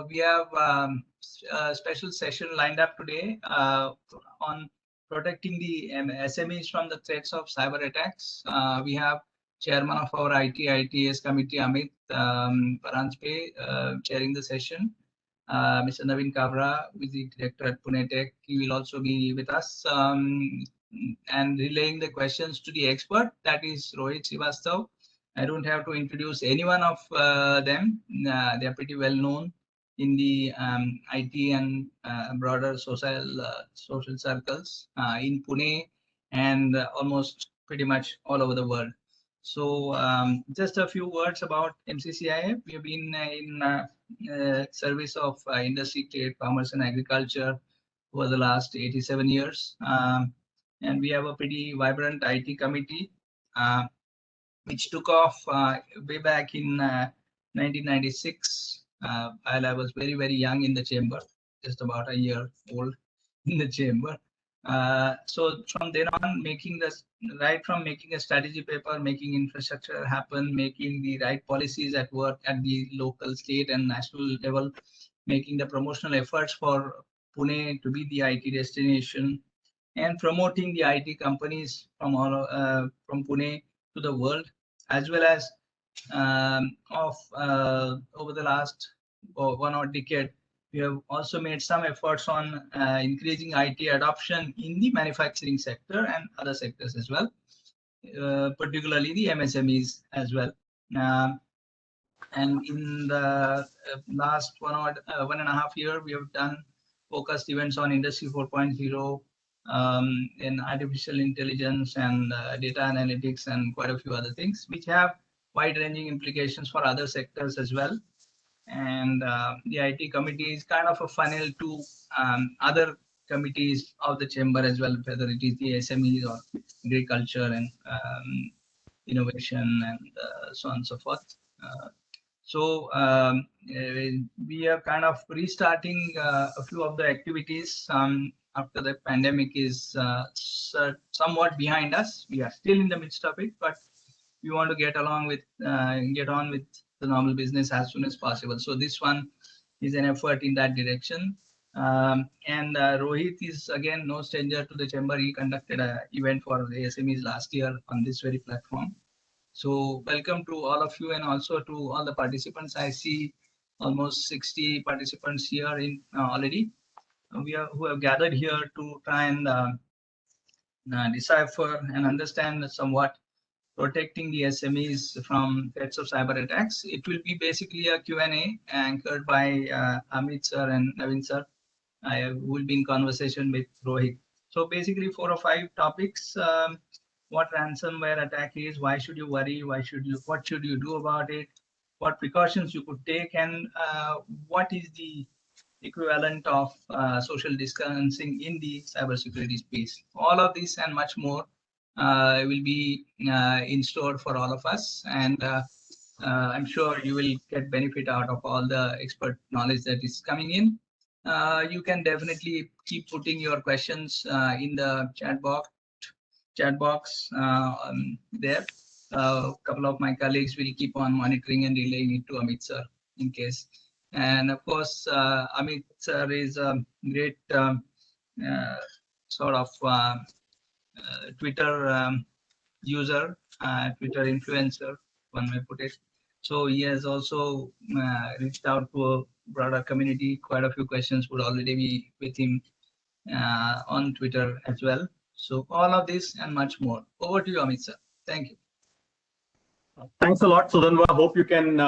We have a special session lined up today on protecting the SMEs from the threats of cyber attacks. We have Chairman of our ITS Committee, Amit Paranjpe, chairing the session. Mr. Naveen Kabra, who is the Director at Pune Tech, he will also be with us and relaying the questions to the expert, that is Rohit Srivastav. I don't have to introduce any one of them. They are pretty well known in the IT and broader social circles in Pune and almost pretty much all over the world. So just a few words about MCCIF. We have been in service of industry, trade, commerce and agriculture over the last 87 years. And we have a pretty vibrant IT committee. Which took off way back in 1996, while I was very, very young in the chamber, just about a year old in the chamber. So from then on, right from making a strategy paper, making infrastructure happen, making the right policies at work at the local, state and national level, making the promotional efforts for Pune to be the IT destination, and promoting the IT companies from from Pune to the world, as well as over the last one odd decade, we have also made some efforts on increasing IT adoption in the manufacturing sector and other sectors as well, particularly the MSMEs as well. And in the last 1.5 years, we have done focused events on Industry 4.0, in artificial intelligence and data analytics and quite a few other things, which have wide-ranging implications for other sectors as well. And the IT committee is kind of a funnel to other committees of the chamber as well, whether it is the SMEs or agriculture and innovation and so on and so forth. We are kind of restarting a few of the activities after the pandemic is somewhat behind us. We are still in the midst of it, but we want to get on with the normal business as soon as possible. So this one is an effort in that direction. And Rohit is again no stranger to the chamber. He conducted an event for the SMEs last year on this very platform. So welcome to all of you and also to all the participants. I see almost 60 participants here in already. Who have gathered here to try and decipher and understand somewhat protecting the SMEs from threats of cyber attacks. It will be basically a Q&A anchored by Amit sir and Naveen sir. I will be in conversation with Rohit. So basically 4 or 5 topics. What ransomware attack is, why should you worry, what should you do about it, what precautions you could take, and what is the equivalent of social distancing in the cybersecurity space. All of this and much more will be in store for all of us, and I'm sure you will get benefit out of all the expert knowledge that is coming in. You can definitely keep putting your questions in the chat box there. A couple of my colleagues will keep on monitoring and relaying it to Amit sir in case. And of course, Amit sir is a great sort of Twitter user, Twitter influencer, one may put it. So he has also reached out to a broader community. Quite a few questions would already be with him on Twitter as well. So all of this and much more. Over to you, Amit sir. Thank you. Thanks a lot, Sudhanva. Hope you can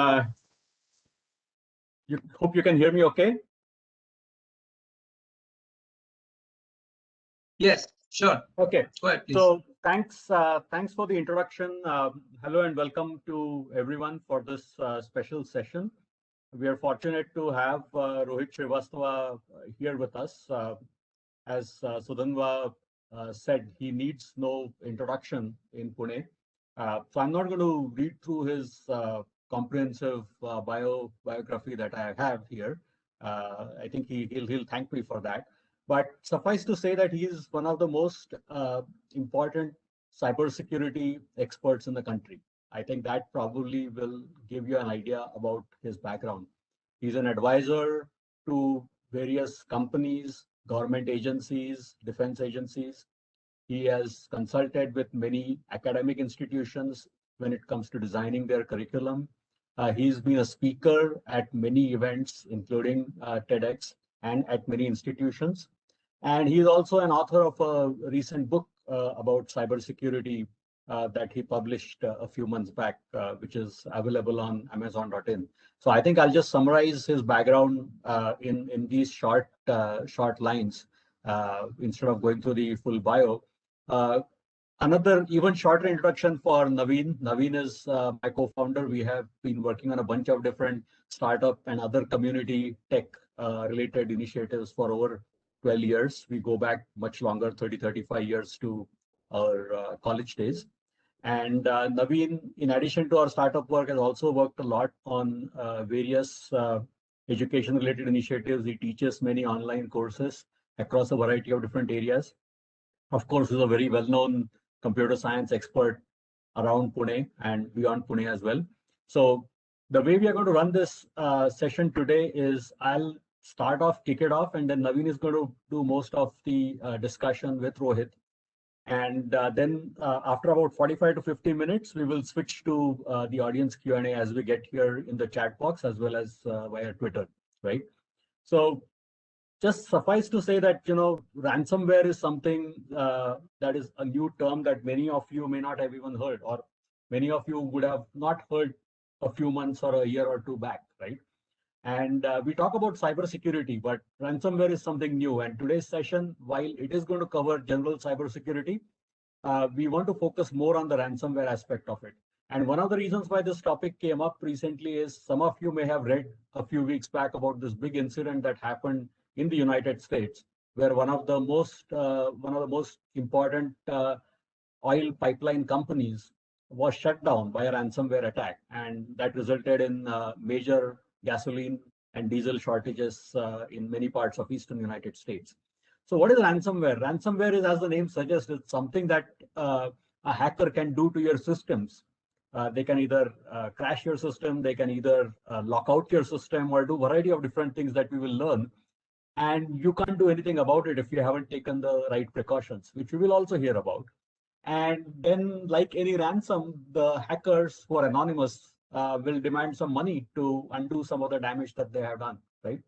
hear me okay. Yes, sure. Okay. Go ahead, please. So thanks for the introduction. Hello and welcome to everyone for this special session. We are fortunate to have Rohit Srivastava here with us. As Sudhanva said, he needs no introduction in Pune. So I'm not going to read through his comprehensive biography that I have here. I think he'll thank me for that. But suffice to say that he is one of the most important cybersecurity experts in the country. I think that probably will give you an idea about his background. He's an advisor to various companies, government agencies, defense agencies. He has consulted with many academic institutions when it comes to designing their curriculum. He's been a speaker at many events, including TEDx, and at many institutions. And he's also an author of a recent book about cybersecurity that he published a few months back, which is available on Amazon.in. So I think I'll just summarize his background in these short lines instead of going through the full bio. Another even shorter introduction for Naveen. Naveen is my co-founder. We have been working on a bunch of different startup and other community tech related initiatives for over 12 years. We go back much longer, 30, 35 years to our college days. And Naveen, in addition to our startup work, has also worked a lot on various education related initiatives. He teaches many online courses across a variety of different areas. Of course, he's a very well-known computer science expert around Pune and beyond Pune as well. So the way we are going to run this session today is I'll kick it off, and then Naveen is going to do most of the discussion with Rohit. And then after about 45 to 50 minutes, we will switch to the audience Q&A as we get here in the chat box as well as via Twitter, right? So just suffice to say that, ransomware is something that is a new term that many of you may not have even heard, or many of you would have not heard a few months or a year or two back, right? And we talk about cybersecurity, but ransomware is something new. And today's session, while it is going to cover general cybersecurity, we want to focus more on the ransomware aspect of it. And one of the reasons why this topic came up recently is some of you may have read a few weeks back about this big incident that happened in the United States, where one of the most important oil pipeline companies was shut down by a ransomware attack, and that resulted in major gasoline and diesel shortages in many parts of eastern United States. So what is ransomware? Ransomware is, as the name suggests, it's something that a hacker can do to your systems. They can either crash your system, they can either lock out your system, or do a variety of different things that we will learn. And you can't do anything about it if you haven't taken the right precautions, which we will also hear about. And then, like any ransom, the hackers who are anonymous will demand some money to undo some of the damage that they have done, right?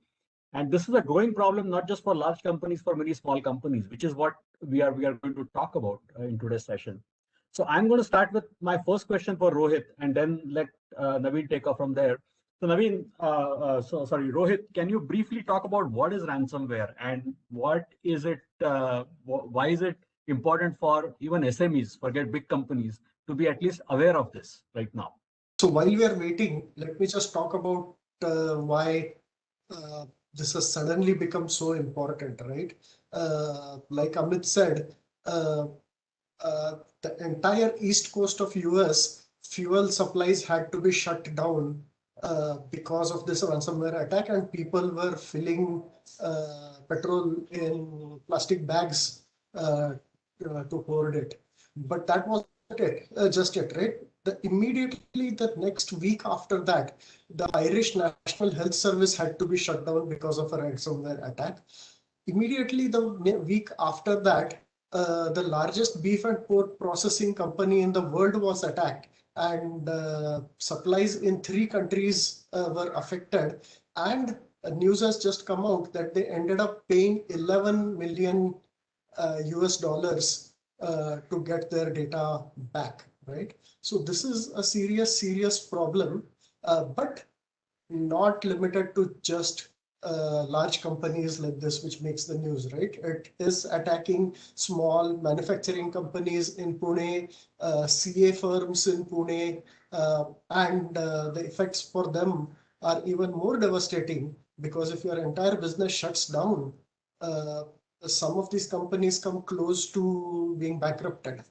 And this is a growing problem, not just for large companies, for many small companies, which is what we are going to talk about in today's session. So I'm going to start with my first question for Rohit, and then let Naveen take off from there. So Naveen, Rohit, can you briefly talk about what is ransomware and what is it? Why is it important for even SMEs, forget big companies, to be at least aware of this right now? So while we are waiting, let me just talk about why this has suddenly become so important, right? Like Amit said, the entire east coast of US fuel supplies had to be shut down because of this ransomware attack, and people were filling petrol in plastic bags to hoard it. But that wasn't just yet, right? Immediately the next week after that, the Irish National Health Service had to be shut down because of a ransomware attack. Immediately the week after that, the largest beef and pork processing company in the world was attacked, and supplies in 3 countries were affected. And news has just come out that they ended up paying $11 million US dollars to get their data back, right? So this is a serious problem, but not limited to just large companies like this, which makes the news, right? It is attacking small manufacturing companies in Pune, CA firms in Pune, and the effects for them are even more devastating, because if your entire business shuts down, some of these companies come close to being bankrupted,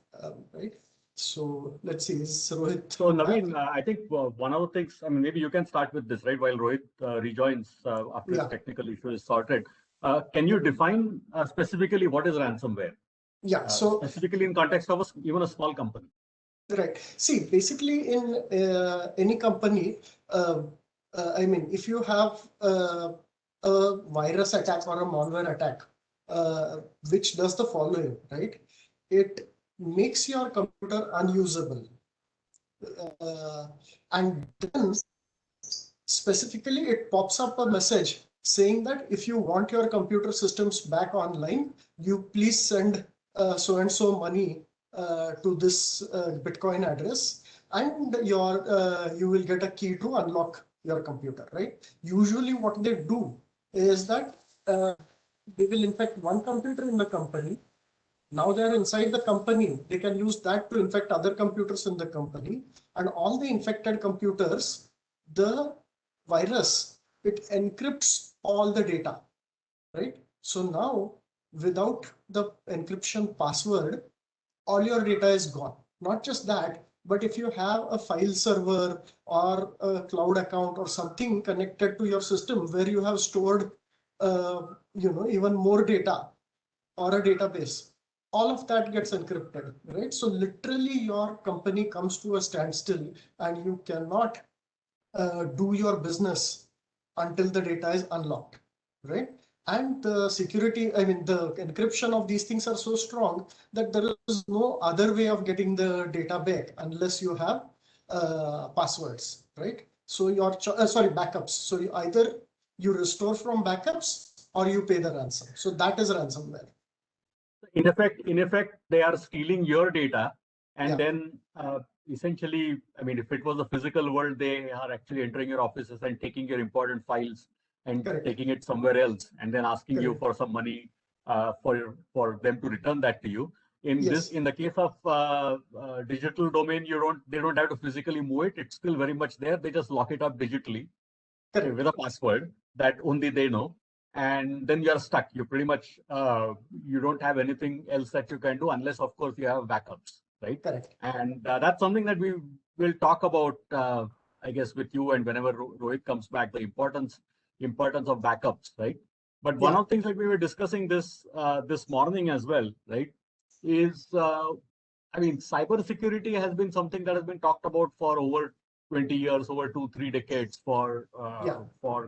right? So let's see, is Rohit? So Naveen, I think one of the things, I mean, maybe you can start with this, right? While Rohit rejoins after his technical issue is sorted. Can you define specifically what is ransomware? Yeah, so specifically in context of even a small company. Right. See, basically in any company, I mean, if you have a virus attack or a malware attack, which does the following, right? It makes your computer unusable. And then specifically, it pops up a message saying that if you want your computer systems back online, you please send so and so money to this Bitcoin address, and you will get a key to unlock your computer, right? Usually what they do is that they will infect one computer in the company. Now they're inside the company. They can use that to infect other computers in the company. And all the infected computers, the virus, it encrypts all the data, right? So now, without the encryption password, all your data is gone. Not just that, but if you have a file server or a cloud account or something connected to your system where you have stored, even more data or a database, all of that gets encrypted, right? So literally your company comes to a standstill and you cannot do your business until the data is unlocked, right? And the security, I mean, the encryption of these things are so strong that there is no other way of getting the data back unless you have passwords, right? So backups. So either you restore from backups or you pay the ransom. So that is ransomware. In effect, they are stealing your data, and Yeah. then essentially, I mean, if it was a physical world, they are actually entering your offices and taking your important files and Correct. taking it somewhere else, and then asking you Correct. for some money for them to return that to you. Yes. In the case of digital domain, they don't have to physically move it. It's still very much there. They just lock it up digitally Correct. with a password that only they know. And then you're stuck. You pretty much, you don't have anything else that you can do unless, of course, you have backups, right? Correct. And that's something that we will talk about, I guess, with you and whenever Rohit comes back, the importance of backups, right? But one Yeah. of the things that we were discussing this morning as well, right, is I mean, cybersecurity has been something that has been talked about for over 20 years, over 2-3 decades for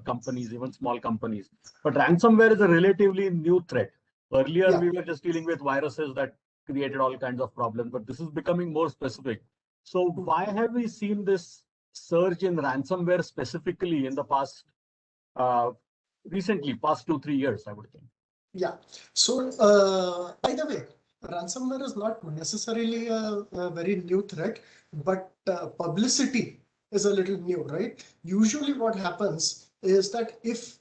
companies, even small companies. But ransomware is a relatively new threat. Earlier, Yeah. we were just dealing with viruses that created all kinds of problems, but this is becoming more specific. So why have we seen this surge in ransomware specifically in the past, recently, past 2-3 years, I would think? Yeah. So, by the way, ransomware is not necessarily a very new threat, but publicity is a little new, right? Usually what happens is that if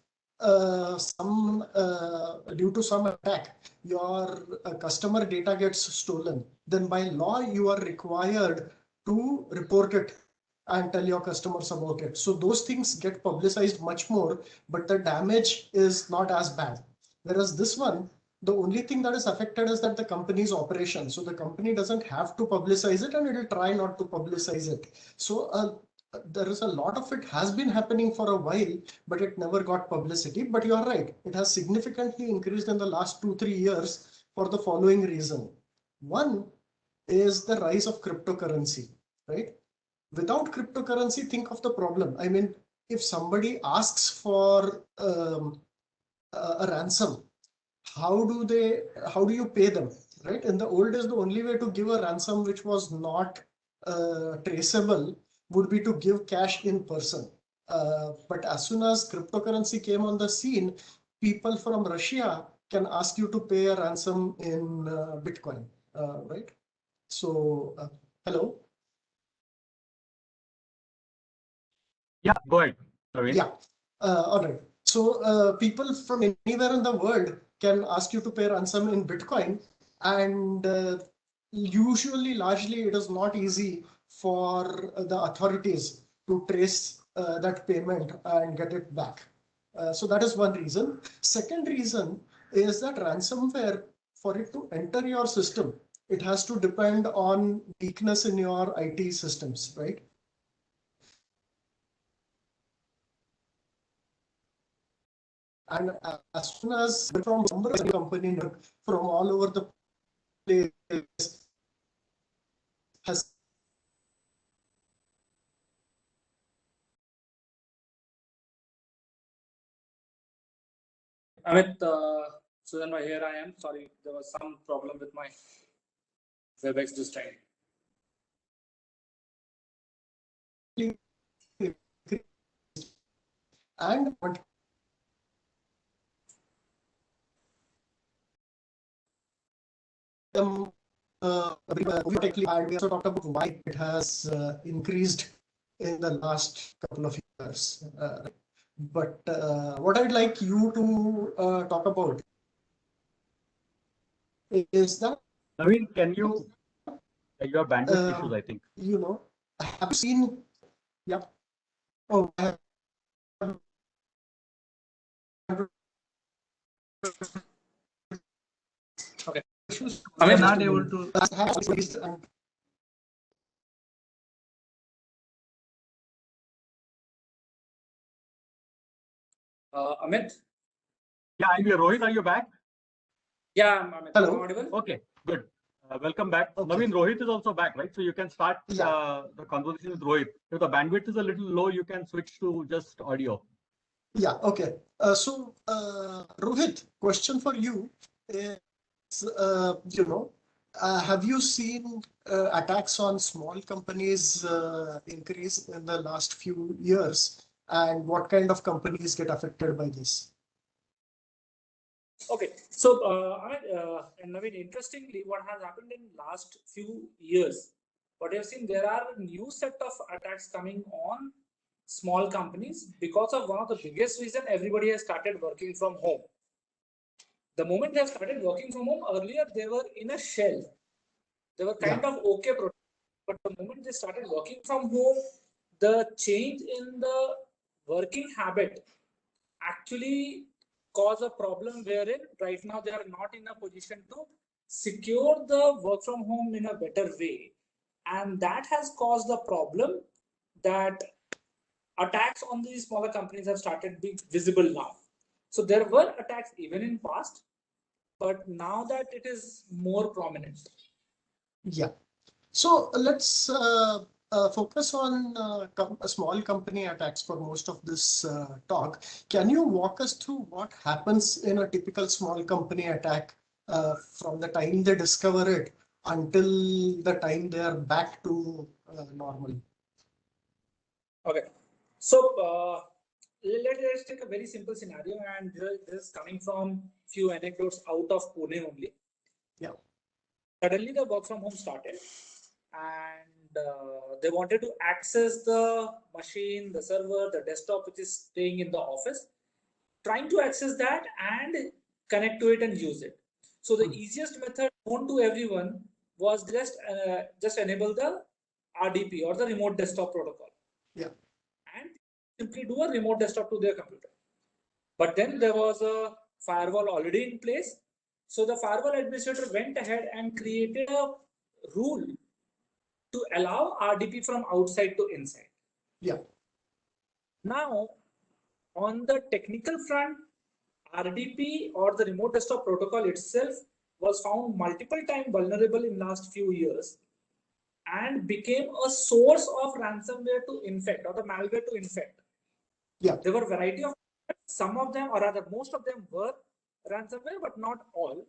due to some attack, your customer data gets stolen, then by law, you are required to report it and tell your customers about it. So those things get publicized much more, but the damage is not as bad. Whereas this one, the only thing that is affected is that the company's operation. So the company doesn't have to publicize it and it will try not to publicize it. So there is a lot of it has been happening for a while, but it never got publicity. But you're right, it has significantly increased in the last 2-3 years for the following reason. One is the rise of cryptocurrency, right? Without cryptocurrency, think of the problem. I mean, if somebody asks for a ransom, how do you pay them, right? In the old days, the only way to give a ransom which was not traceable would be to give cash in person. But as soon as cryptocurrency came on the scene, people from Russia can ask you to pay a ransom in Bitcoin, right? So, hello. Yeah, go ahead. Naveen. Yeah. All right. So people from anywhere in the world can ask you to pay ransom in Bitcoin, and usually, largely, it is not easy for the authorities to trace that payment and get it back. So that is one reason. Second reason is that ransomware, for it to enter your system, it has to depend on weakness in your IT systems, right? And as soon as from company from all over the place has Amit, Susan, here I am. Sorry, there was some problem with my WebEx this time. And we also talked about why it has increased in the last couple of years. But what I'd like you to talk about is that, Naveen, can you have bandwidth issues, I think. you know, have you seen, yeah. Oh, I have Okay. issues. We are not able to. Amit? Yeah, I'm here. Rohit, are you back? Yeah, I'm Amit. Hello. Am I audible? Okay, good. Welcome back. Okay. Naveen, Rohit is also back, right? So you can start the conversation with Rohit. If the bandwidth is a little low, you can switch to just audio. Yeah, okay. So, Rohit, question for you is, have you seen attacks on small companies increase in the last few years? And what kind of companies get affected by this? Okay, so and Naveen, interestingly, what has happened in last few years, what you've seen, there are a new set of attacks coming on small companies because of one of the biggest reason everybody has started working from home. The moment they have started working from home, earlier they were in a shell. They were kind of okay, but the moment they started working from home, the change in the working habit actually cause a problem wherein right now they are not in a position to secure the work from home in a better way. And that has caused the problem that attacks on these smaller companies have started being visible now. So there were attacks even in past, but now that it is more prominent. Yeah. So let's focus on small company attacks for most of this talk. Can you walk us through what happens in a typical small company attack from the time they discover it until the time they are back to normal? Okay. So let's take a very simple scenario, and this is coming from few anecdotes out of Pune only. Yeah. Suddenly the work from home started, and they wanted to access the machine, the server, the desktop which is staying in the office, trying to access that and connect to it and use it. So the easiest method known to everyone was just enable the RDP or the remote desktop protocol. Yeah. And simply do a remote desktop to their computer. But then there was a firewall already in place. So the firewall administrator went ahead and created a rule to allow RDP from outside to inside. Yeah. Now, on the technical front, RDP or the remote desktop protocol itself was found multiple times vulnerable in last few years and became a source of ransomware to infect or the malware to infect. Yeah. There were a variety of, some of them or rather most of them were ransomware, but not all.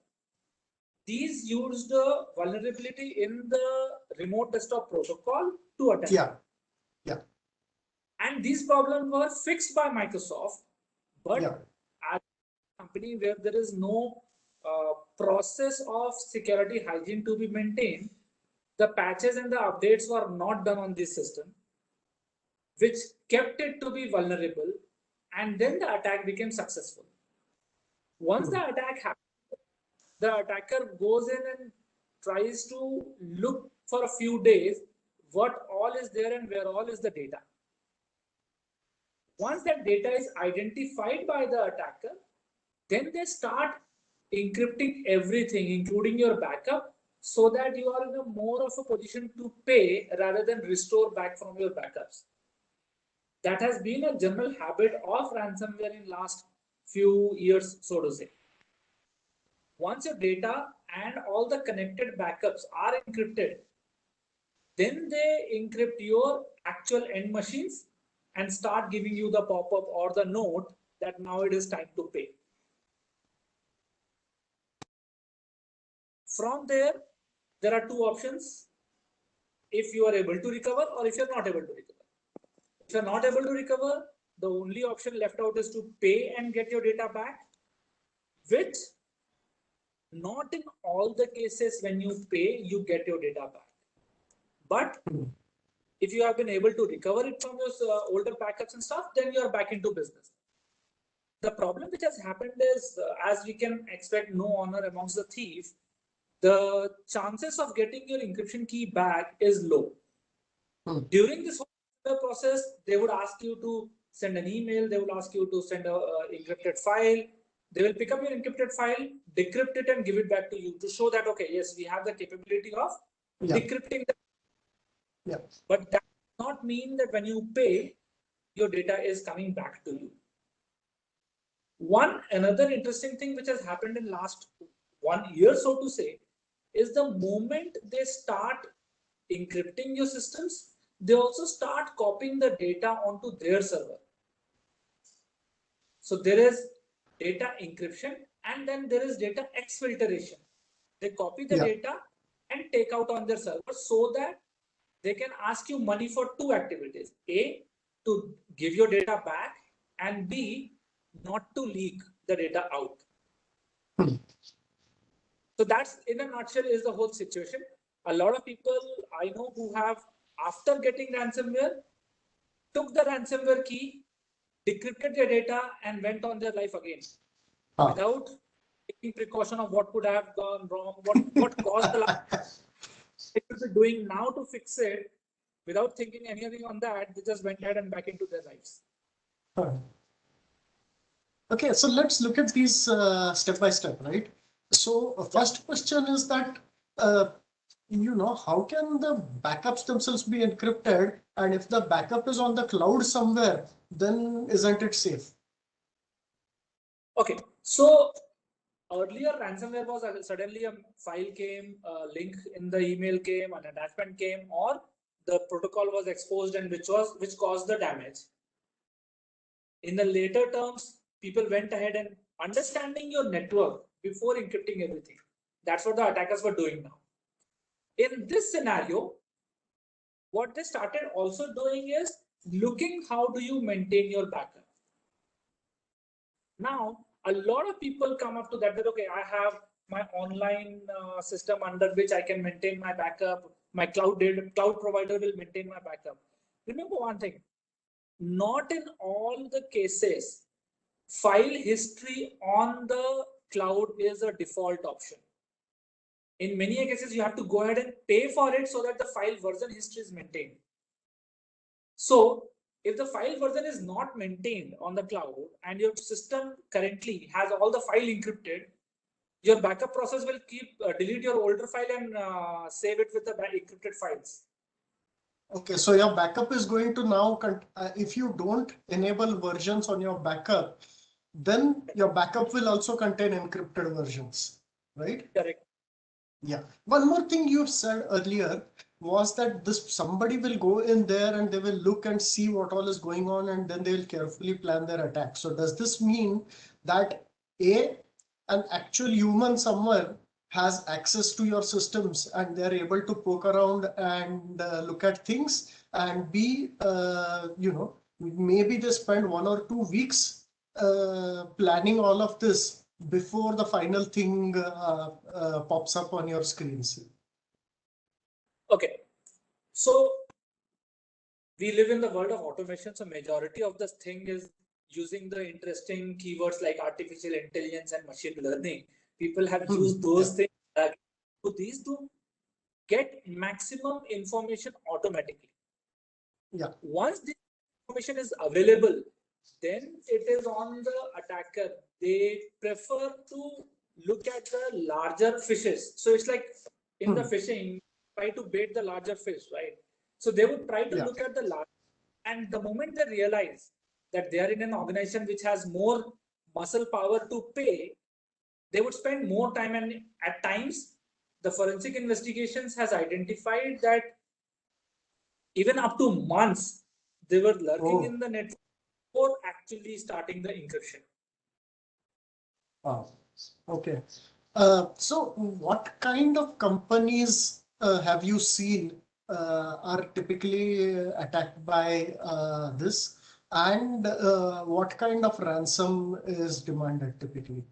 These used the vulnerability in the remote desktop protocol to attack. Yeah. Yeah. And these problems were fixed by Microsoft, but Yeah. as a company where there is no process of security hygiene to be maintained, the patches and the updates were not done on this system, which kept it to be vulnerable, and then the attack became successful. Once the attack happens, the attacker goes in and tries to look for a few days what all is there and where all is the data. Once that data is identified by the attacker, then they start encrypting everything, including your backup, so that you are in a more of a position to pay rather than restore back from your backups. That has been a general habit of ransomware in last few years, so to say. Once your data and all the connected backups are encrypted, then they encrypt your actual end machines and start giving you the pop-up or the note that now it is time to pay. From there are two options. If you are able to recover or if you're not able to recover. If you're not able to recover, the only option left out is to pay and get your data back, which not in all the cases when you pay, you get your data back. But if you have been able to recover it from your older backups and stuff, then you're back into business. The problem which has happened is, as we can expect, no honor amongst the thief, the chances of getting your encryption key back is low. During this whole process, they would ask you to send an email, they will ask you to send a encrypted file. They will pick up your encrypted file, decrypt it and give it back to you to show that, okay, yes, we have the capability of decrypting the. But that does not mean that when you pay, your data is coming back to you. Another interesting thing which has happened in last 1 year, so to say, is the moment they start encrypting your systems, they also start copying the data onto their server. So there is data encryption and then there is data exfiltration. They copy the data and take out on their server so that they can ask you money for two activities. A, to give your data back, and B, not to leak the data out. So that's, in a nutshell, is the whole situation. A lot of people I know who have, after getting ransomware, took the ransomware key, decrypted their data and went on their life again without taking precaution of what could have gone wrong, what caused the they could be doing now to fix it. Without thinking anything on that, they just went ahead and back into their lives. Okay, so let's look at these step by step, right? So first question is that, how can the backups themselves be encrypted? And if the backup is on the cloud somewhere, then isn't it safe? Okay, so earlier ransomware was suddenly a file came, a link in the email came, an attachment came, or the protocol was exposed and which caused the damage. In the later terms, people went ahead and understanding your network before encrypting everything. That's what the attackers were doing now. In this scenario, what they started also doing is looking how do you maintain your backup. Now, a lot of people come up to that, okay, I have my online system under which I can maintain my backup. My cloud provider will maintain my backup. Remember one thing, not in all the cases, file history on the cloud is a default option. In many cases, you have to go ahead and pay for it so that the file version history is maintained. So if the file version is not maintained on the cloud and your system currently has all the file encrypted, your backup process will keep delete your older file and save it with the encrypted files. Okay, so your backup is going to now, if you don't enable versions on your backup, then your backup will also contain encrypted versions, right? Correct. Yeah. One more thing you said earlier was that somebody will go in there and they will look and see what all is going on and then they will carefully plan their attack. So does this mean that an actual human somewhere has access to your systems and they're able to poke around and look at things, and B, maybe they spend 1 or 2 weeks planning all of this before the final thing pops up on your screens? Okay, so we live in the world of automation, so majority of this thing is using the interesting keywords like artificial intelligence and machine learning. People have used those things to these to get maximum information automatically. Yeah. Once the information is available, then it is on the attacker. They prefer to look at the larger fishes. So it's like in the fishing, try to bait the larger fish, right? So they would try to look at the large, and the moment they realize that they are in an organization which has more muscle power to pay, they would spend more time, and at times the forensic investigations has identified that even up to months they were lurking in the network before actually starting the encryption. Okay. So what kind of companies have you seen are typically attacked by this? And what kind of ransom is demanded typically?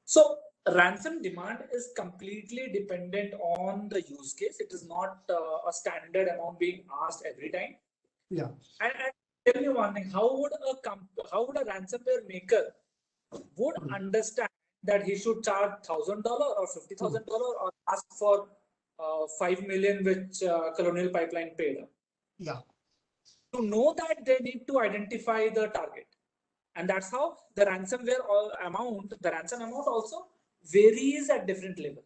So ransom demand is completely dependent on the use case. It is not a standard amount being asked every time. Yeah. And tell me one thing: how would a ransomware maker would understand that he should charge $1,000 or $50,000 or ask for 5 million, which Colonial Pipeline paid? Yeah. To know that, they need to identify the target, and that's how the ransomware amount, the ransom amount also varies at different level.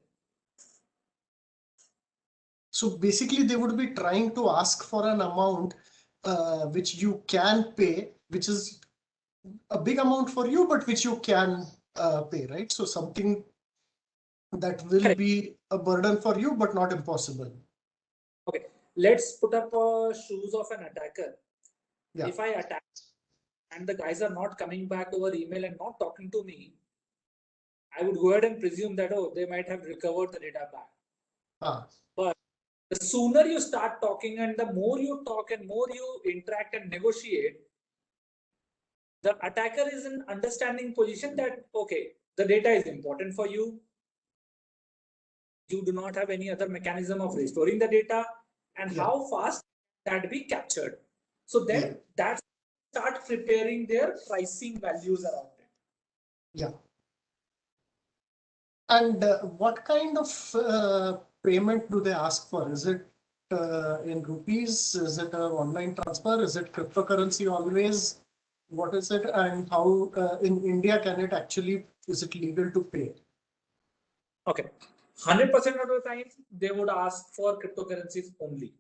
So basically, they would be trying to ask for an amount which you can pay, which is a big amount for you, but which you can pay, right? So something that will Correct. be a burden for you, but not impossible. Okay, let's put up shoes of an attacker. Yeah. If I attack and the guys are not coming back over email and not talking to me, I would go ahead and presume that, oh, they might have recovered the data back. Ah. But the sooner you start talking and the more you talk and more you interact and negotiate, the attacker is in understanding position that, okay, the data is important for you. You do not have any other mechanism of restoring the data, and how fast that be captured. So then that start preparing their pricing values around it. Yeah. And what kind of payment do they ask for? Is it in rupees? Is it an online transfer? Is it cryptocurrency always? What is it? And how in India can it actually, is it legal to pay? Okay. 100% of the time, they would ask for cryptocurrencies only.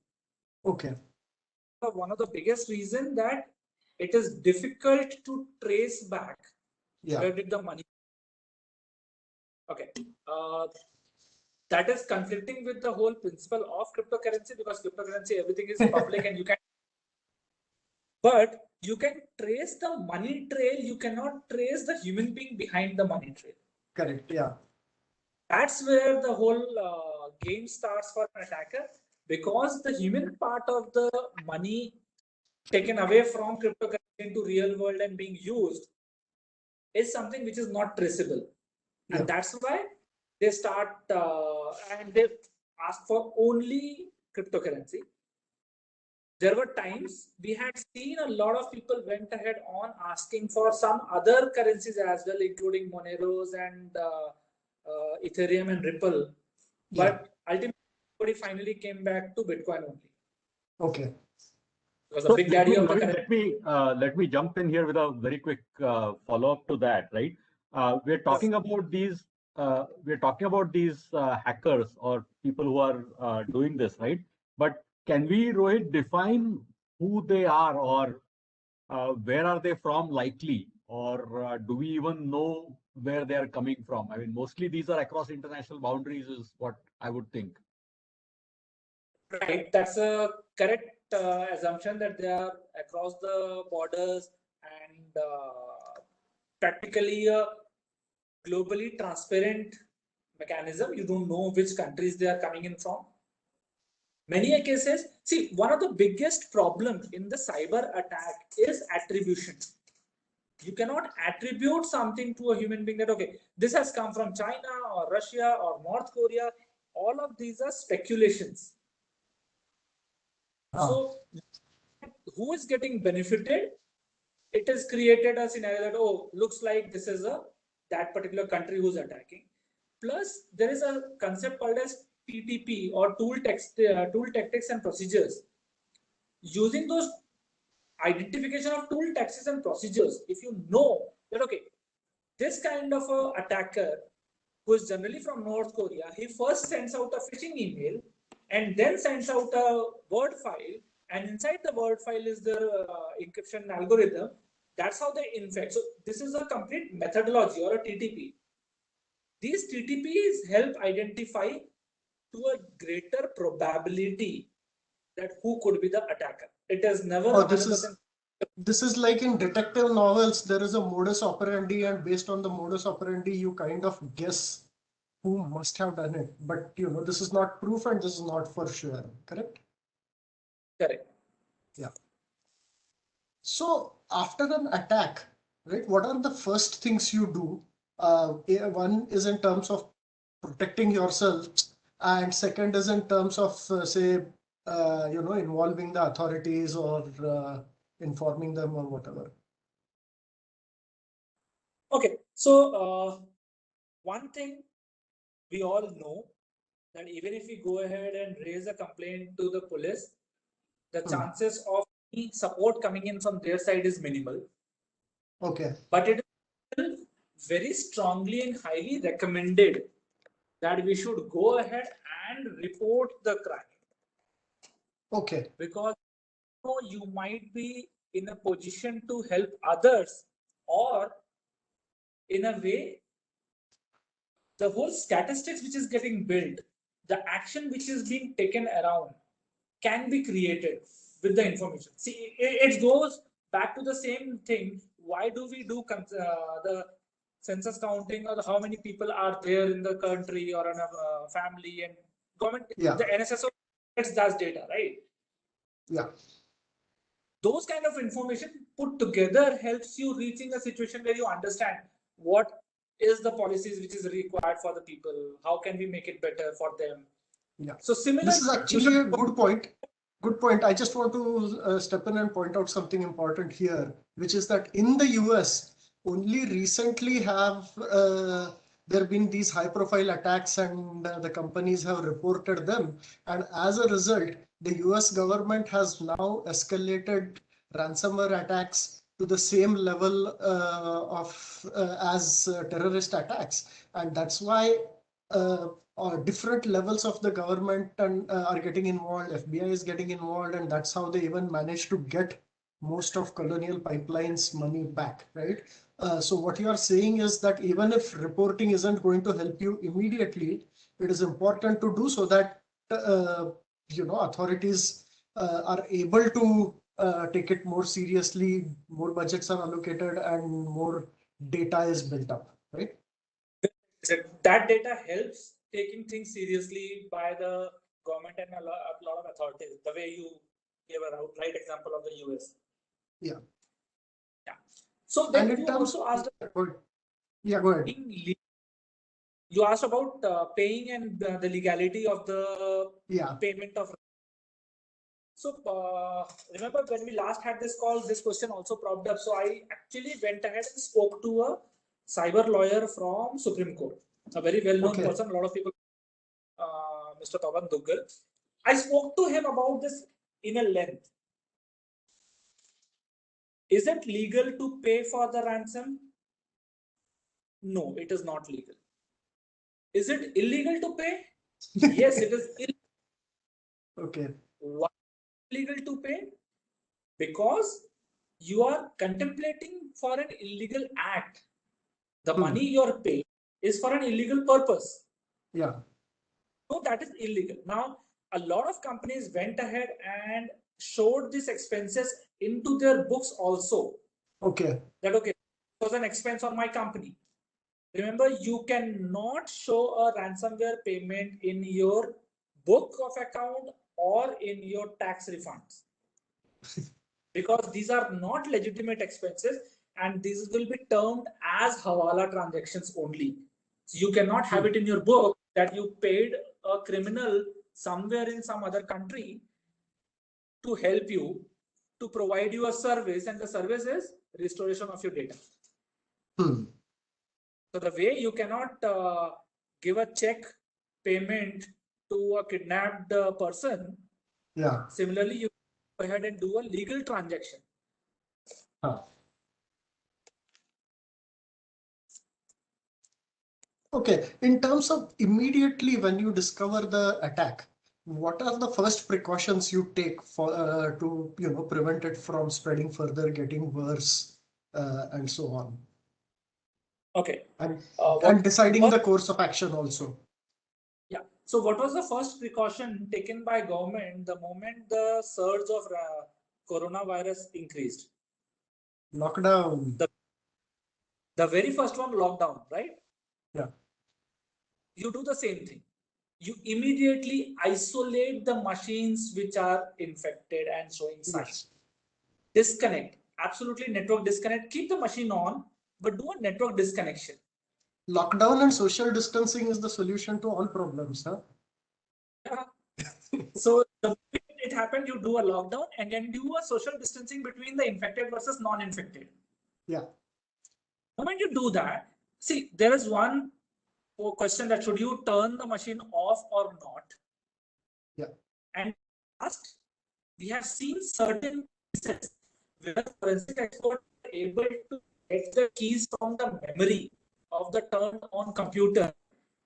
Okay. One of the biggest reason that it is difficult to trace back where did the money. Okay. That is conflicting with the whole principle of cryptocurrency, because cryptocurrency, everything is public and you can. But you can trace the money trail. You cannot trace the human being behind the money trail. Correct. Yeah. That's where the whole game starts for an attacker, because the human part of the money taken away from cryptocurrency into real world and being used is something which is not traceable. And that's why they start and they ask for only cryptocurrency. There were times we had seen a lot of people went ahead on asking for some other currencies as well, including Moneros and Ethereum and Ripple. But ultimately, finally came back to Bitcoin only. Okay. Because the big daddy of the currency. Let me jump in here with a very quick follow-up to that, right? We're talking about these. We're talking about these hackers or people who are doing this, right? But can we, Rohit, define who they are, or where are they from likely, or do we even know where they are coming from? I mean, mostly these are across international boundaries is what I would think. Right, that's a correct assumption that they are across the borders and practically a globally transparent mechanism. You don't know which countries they are coming in from. Many cases, see, one of the biggest problems in the cyber attack is attribution. You cannot attribute something to a human being that, okay, this has come from China or Russia or North Korea. All of these are speculations. So who is getting benefited? It is created a scenario that, oh, looks like this is that particular country who's attacking. Plus, there is a concept called as TTP, or tool tactics and procedures. Using those identification of tool tactics and procedures, if you know that, okay, this kind of a attacker who is generally from North Korea, he first sends out a phishing email and then sends out a word file, and inside the word file is the encryption algorithm. That's how they infect. So this is a complete methodology, or a TTP. These TTPs help identify to a greater probability that who could be the attacker. It is never 100%. this is like in detective novels, there is a modus operandi, and based on the modus operandi, you kind of guess who must have done it. But this is not proof and this is not for sure, correct? Correct. Yeah. So after an attack, right, what are the first things you do? One is in terms of protecting yourself, and second is in terms of say, involving the authorities or informing them or whatever. Okay, so one thing we all know that even if we go ahead and raise a complaint to the police, the chances of any support coming in from their side is minimal. Okay. But it is very strongly and highly recommended that we should go ahead and report the crime. Okay. Because you might be in a position to help others, or in a way, the whole statistics which is getting built, the action which is being taken around can be created with the information. See, it goes back to the same thing. Why do we do the census counting, or how many people are there in the country or in a family, and government, the NSSO does data, right? Yeah. Those kind of information put together helps you reaching a situation where you understand what is the policies which is required for the people, how can we make it better for them. Yeah. So similar. This is actually a good point. Good point. I just want to step in and point out something important here, which is that in the US, only recently have there been these high-profile attacks, and the companies have reported them. And as a result, the US government has now escalated ransomware attacks to the same level as terrorist attacks, and that's why different levels of the government are getting involved. FBI is getting involved, and that's how they even managed to get most of Colonial Pipeline's money back, right? So what you are saying is that even if reporting isn't going to help you immediately, it is important to do so that authorities are able to take it more seriously, more budgets are allocated, and more data is built up, right? That data helps taking things seriously by the government and a lot of authorities, the way you gave a right example of the US. Yeah. So then you also asked, go ahead. You asked about paying and the legality of the payment of. So remember when we last had this call, this question also popped up. So I actually went ahead and spoke to a cyber lawyer from Supreme Court, a very well-known person. A lot of people, Mr. Pavan Duggal. I spoke to him about this in a length. Is it legal to pay for the ransom? No, it is not legal. Is it illegal to pay? Yes, it is illegal. Okay. Why illegal to pay? Because you are contemplating for an illegal act. The money you're paying is for an illegal purpose. Yeah. So that is illegal. Now, a lot of companies went ahead and showed these expenses into their books also. Okay. That, okay, it was an expense on my company. Remember, you cannot show a ransomware payment in your book of account or in your tax refunds. Because these are not legitimate expenses, and these will be termed as Hawala transactions only. So you cannot have it in your book that you paid a criminal somewhere in some other country to help you, to provide you a service, and the service is restoration of your data. So the way you cannot give a check payment to a kidnapped person, similarly you go ahead and do a legal transaction. Okay, in terms of immediately when you discover the attack, what are the first precautions you take for to prevent it from spreading further, getting worse, and so on? Okay. And deciding the course of action also. Yeah. So what was the first precaution taken by government the moment the surge of coronavirus increased? Lockdown. The very first one, lockdown, right? Yeah. You do the same thing. You immediately isolate the machines which are infected and showing signs. Yes. Disconnect, absolutely network disconnect. Keep the machine on, but do a network disconnection. Lockdown and social distancing is the solution to all problems, huh? Yeah. So the moment it happened, you do a lockdown and then do a social distancing between the infected versus non-infected. Yeah. The moment you do that, see, there is one question that should you turn the machine off or not? Yeah. And last, we have seen certain cases where forensic experts are able to get the keys from the memory of the turned on computer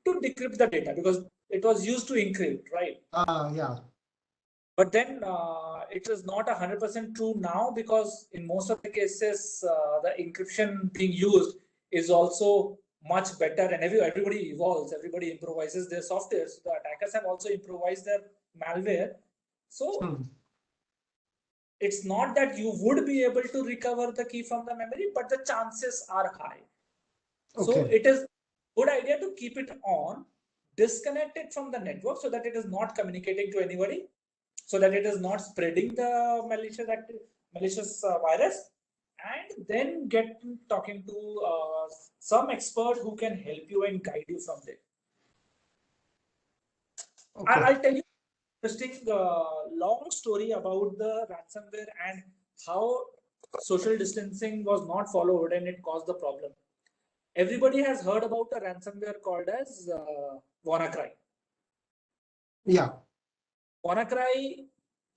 to decrypt the data because it was used to encrypt, right? Yeah. But then it is not 100% true now because in most of the cases, the encryption being used is also much better and everybody evolves, everybody improvises their software. So the attackers have also improvised their malware. So it's not that you would be able to recover the key from the memory, but the chances are high. Okay. So it is a good idea to keep it on, disconnect it from the network so that it is not communicating to anybody, so that it is not spreading the malicious virus, and then get talking to some expert who can help you and guide you from there. Okay. I'll tell you an interesting long story about the ransomware and how social distancing was not followed and it caused the problem. Everybody has heard about a ransomware called as WannaCry. Yeah. WannaCry,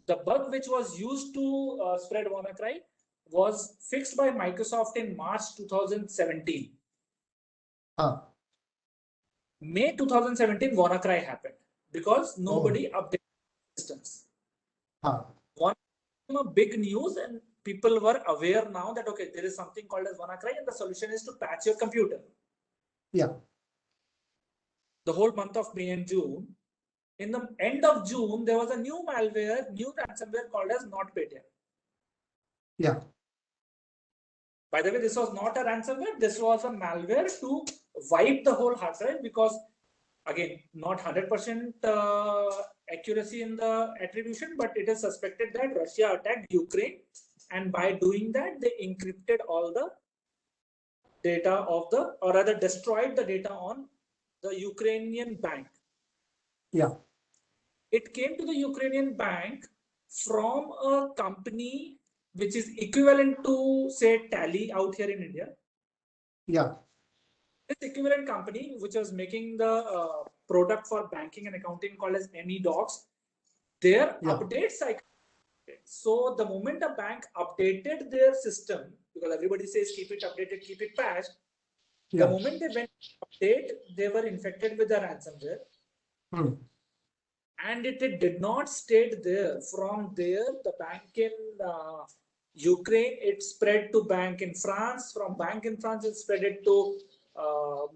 the bug which was used to spread WannaCry was fixed by Microsoft in March 2017. May 2017, WannaCry happened because nobody updated systems. One big news and people were aware now that, okay, there is something called as WannaCry and the solution is to patch your computer. Yeah. The whole month of May and June. In the end of June, there was a new malware, new ransomware called as NotPetya. Yeah. By the way, this was not a ransomware. This was a malware to wipe the whole hard drive because, again, not 100% accuracy in the attribution, but it is suspected that Russia attacked Ukraine. And by doing that, they encrypted all the data of the, or rather destroyed the data on the Ukrainian bank. Yeah. It came to the Ukrainian bank from a company which is equivalent to, say, Tally out here in India. Yeah. This equivalent company, which was making the product for banking and accounting called as MeDocs, their update cycle. So the moment a bank updated their system, because everybody says keep it updated, keep it patched, the moment they went to update, they were infected with the ransomware. And it did not stay there. From there, the bank in Ukraine, it spread to bank in France. From bank in France, it spread it to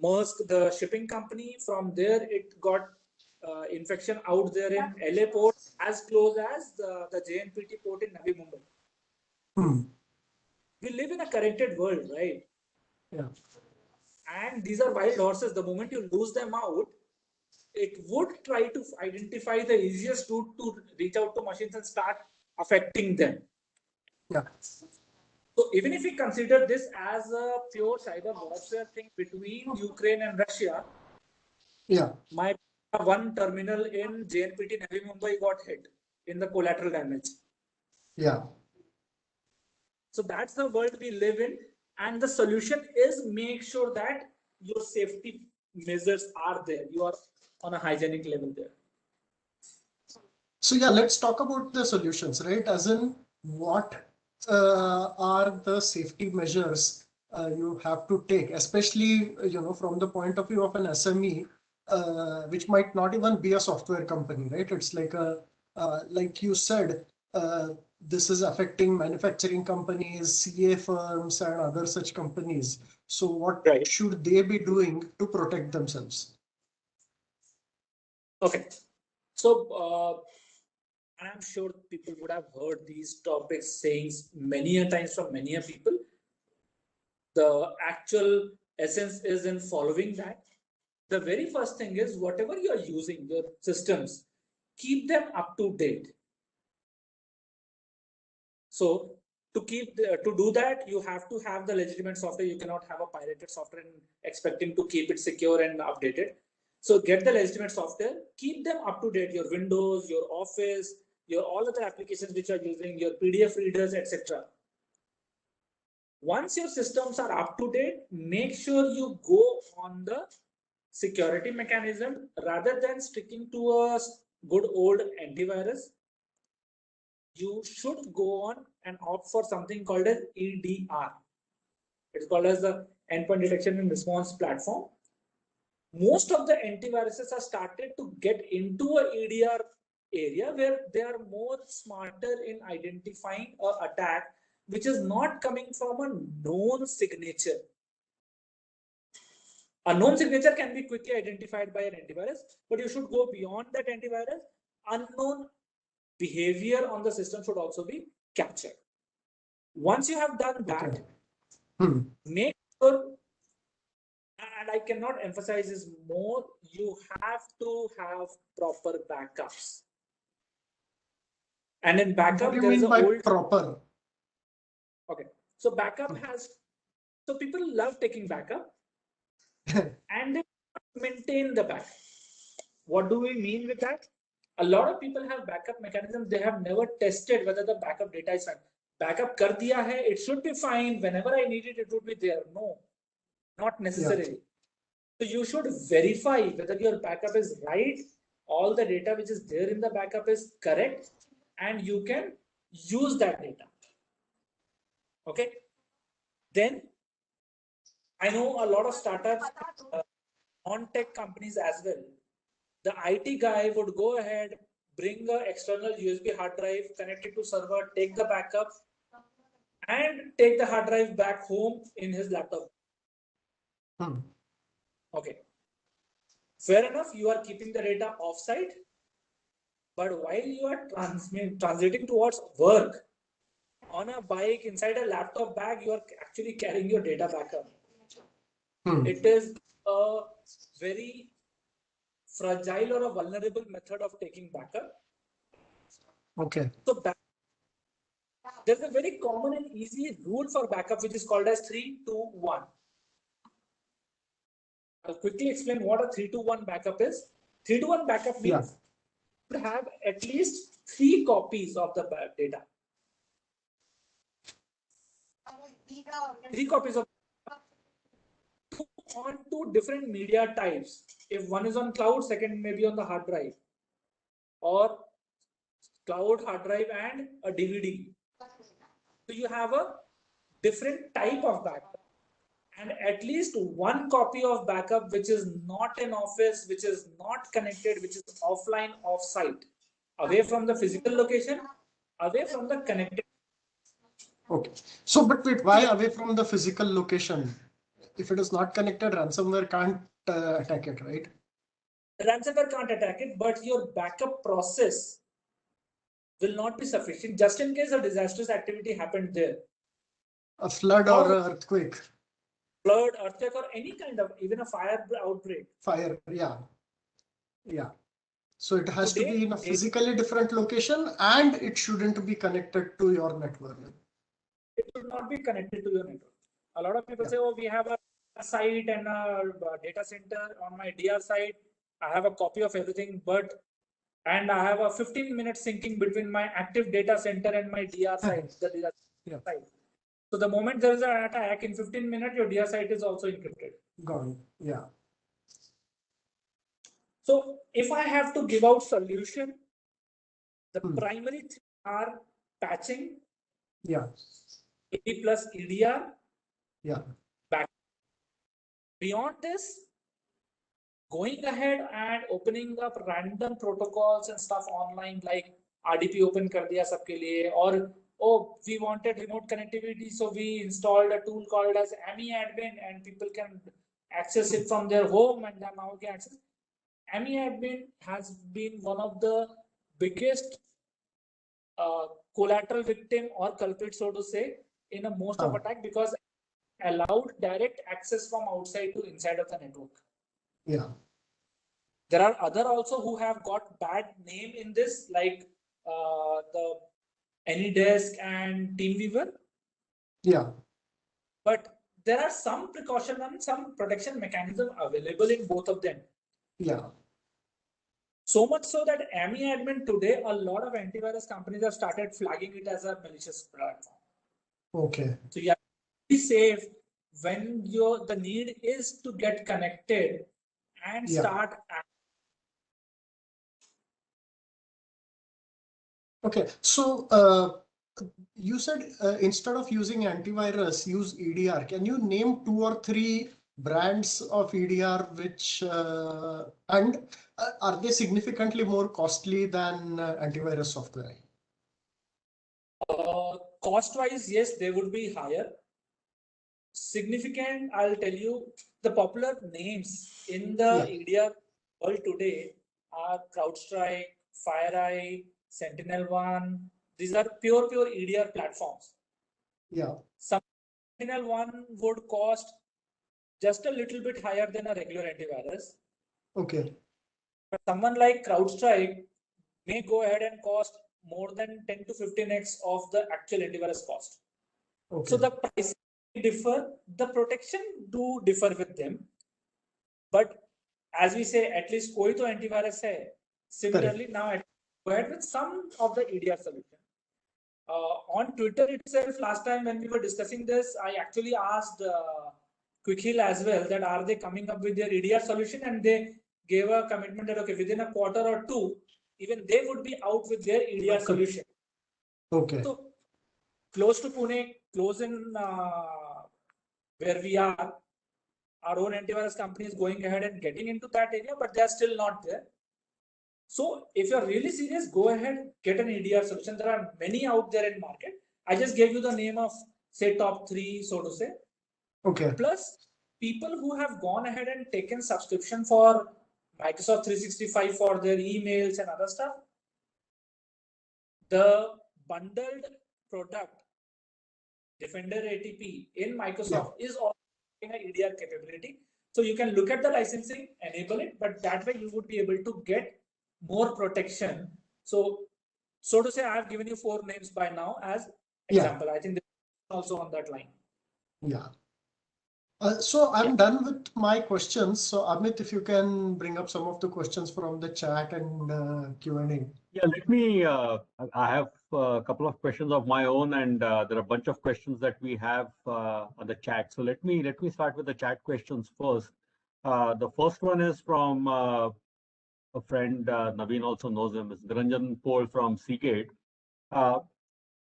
Maersk, the shipping company. From there, it got infection out there in LA port, as close as the JNPT port in Navi Mumbai. We live in a connected world, right? Yeah. And these are wild horses. The moment you lose them out, it would try to identify the easiest route to reach out to machines and start affecting them. Yeah. So even if we consider this as a pure cyber warfare thing between Ukraine and Russia, my one terminal in JNPT Navi Mumbai got hit in the collateral damage. Yeah. So that's the world we live in, and the solution is make sure that your safety measures are there. You are on a hygienic level there. So yeah, let's talk about the solutions, right? As in, what are the safety measures you have to take, especially from the point of view of an SME, which might not even be a software company, right? It's like like you said, this is affecting manufacturing companies, CA firms, and other such companies. So what should they be doing to protect themselves? Okay, so I'm sure people would have heard these topics sayings many a times from many a people, the actual essence is in following that. The very first thing is whatever you are using, your systems, keep them up to date. So to do that, you have to have the legitimate software. You cannot have a pirated software and expecting to keep it secure and updated. So get the legitimate software, keep them up to date. Your Windows, your Office, your all other applications which are using, your PDF readers, etc. Once your systems are up to date, make sure you go on the security mechanism rather than sticking to a good old antivirus. You should go on and opt for something called as EDR. It's called as the Endpoint Detection and Response Platform. Most of the antiviruses are started to get into a EDR area where they are more smarter in identifying an attack which is not coming from a known signature. A known signature can be quickly identified by an antivirus, but you should go beyond that antivirus. Unknown behavior on the system should also be captured. Once you have done that, make sure, and I cannot emphasize this more, you have to have proper backups. And in backup, what do you mean by proper? Okay, so backup has, so people love taking backup and they maintain the backup. What do we mean with that? A lot of people have backup mechanisms. They have never tested whether the backup data is fine. Backup kar diya hai, it should be fine. Whenever I need it, it would be there. No, not necessarily. So you should verify whether your backup is right. All the data which is there in the backup is correct, and you can use that data. Okay. Then I know a lot of startups, non-tech companies as well. The IT guy would go ahead, bring an external USB hard drive, connect it to server, take the backup, and take the hard drive back home in his laptop. Okay. Fair enough, you are keeping the data offsite, but while you are translating towards work, on a bike, inside a laptop bag, you are actually carrying your data backup. It is a very fragile or a vulnerable method of taking backup. Okay. So there's a very common and easy rule for backup which is called as 3-2-1. I'll quickly explain what a 3-2-1 backup is. 3-2-1 backup means you have at least 3 copies of the data. 3 copies of on 2 different media types. If one is on cloud, second maybe on the hard drive, or cloud, hard drive, and a DVD. So you have a different type of backup, and at least 1 copy of backup which is not in office, which is not connected, which is offline, off-site, away from the physical location, away from the connected. Okay. So, but wait, why away from the physical location? If it is not connected, ransomware can't attack it, right? Ransomware can't attack it, but your backup process will not be sufficient just in case a disastrous activity happened there. A flood or an earthquake. Flood, earthquake, or any kind of, even a fire outbreak. Fire, yeah. So it has to be in a physically different location, and it shouldn't be connected to your network. It should not be connected to your network. A lot of people say, oh, we have a site and a data center on my DR site. I have a copy of everything, and I have a 15-minute syncing between my active data center and my DR site. The DR site. So the moment there is an attack, in 15 minutes, your DR site is also encrypted. Gone. Yeah. So if I have to give out solution, the primary 3 are patching. Yeah. AD plus EDR. Yeah. Back. Beyond this, going ahead and opening up random protocols and stuff online like RDP open kar diya sabke liye, or oh, we wanted remote connectivity, so we installed a tool called as AmiAdmin, and people can access it from their home, and then now can access. AmiAdmin has been one of the biggest collateral victim or culprit, so to say, in a most of attack, because allowed direct access from outside to inside of the network. Yeah. There are other also who have got bad name in this, like the AnyDesk and TeamViewer. Yeah. But there are some precaution and some protection mechanism available in both of them. Yeah. So much so that AmiAdmin today, a lot of antivirus companies have started flagging it as a malicious platform. Okay. So you have to be safe when the need is to get connected and start. Okay. So you said instead of using antivirus, use EDR. Can you name 2 or 3 brands of EDR which and are they significantly more costly than antivirus software? Cost-wise, yes, they would be higher. Significant, I'll tell you, the popular names in the EDR world today are CrowdStrike, FireEye, SentinelOne. These are pure EDR platforms. Yeah. Some SentinelOne would cost just a little bit higher than a regular antivirus. Okay. But someone like CrowdStrike may go ahead and cost more than 10 to 15x of the actual antivirus cost. Okay. So the price differ, the protection do differ with them. But as we say, at least koi to antivirus hai. Similarly, now go ahead with some of the EDR solution. On Twitter itself, last time when we were discussing this, I actually asked Quickheal as well that are they coming up with their EDR solution, and they gave a commitment that okay, within a quarter or two, even they would be out with their EDR solution. Okay. So close to Pune, close in where we are, our own antivirus company is going ahead and getting into that area, but they are still not there. So if you're really serious, go ahead, get an EDR solution. There are many out there in market. I just gave you the name of, say, top 3, so to say. Okay. Plus, people who have gone ahead and taken subscription for Microsoft 365 for their emails and other stuff, the bundled product Defender ATP in Microsoft is also an EDR capability. So you can look at the licensing, enable it, but that way you would be able to get more protection. So to say, I have given you 4 names by now as example. I think also on that line. Yeah. So I'm done with my questions. So Amit, if you can bring up some of the questions from the chat and Q&A. Yeah, let me, I have a couple of questions of my own, and there are a bunch of questions that we have on the chat. So let me start with the chat questions first. The first one is from a friend, Naveen also knows him, is Niranjan Pol from Seagate.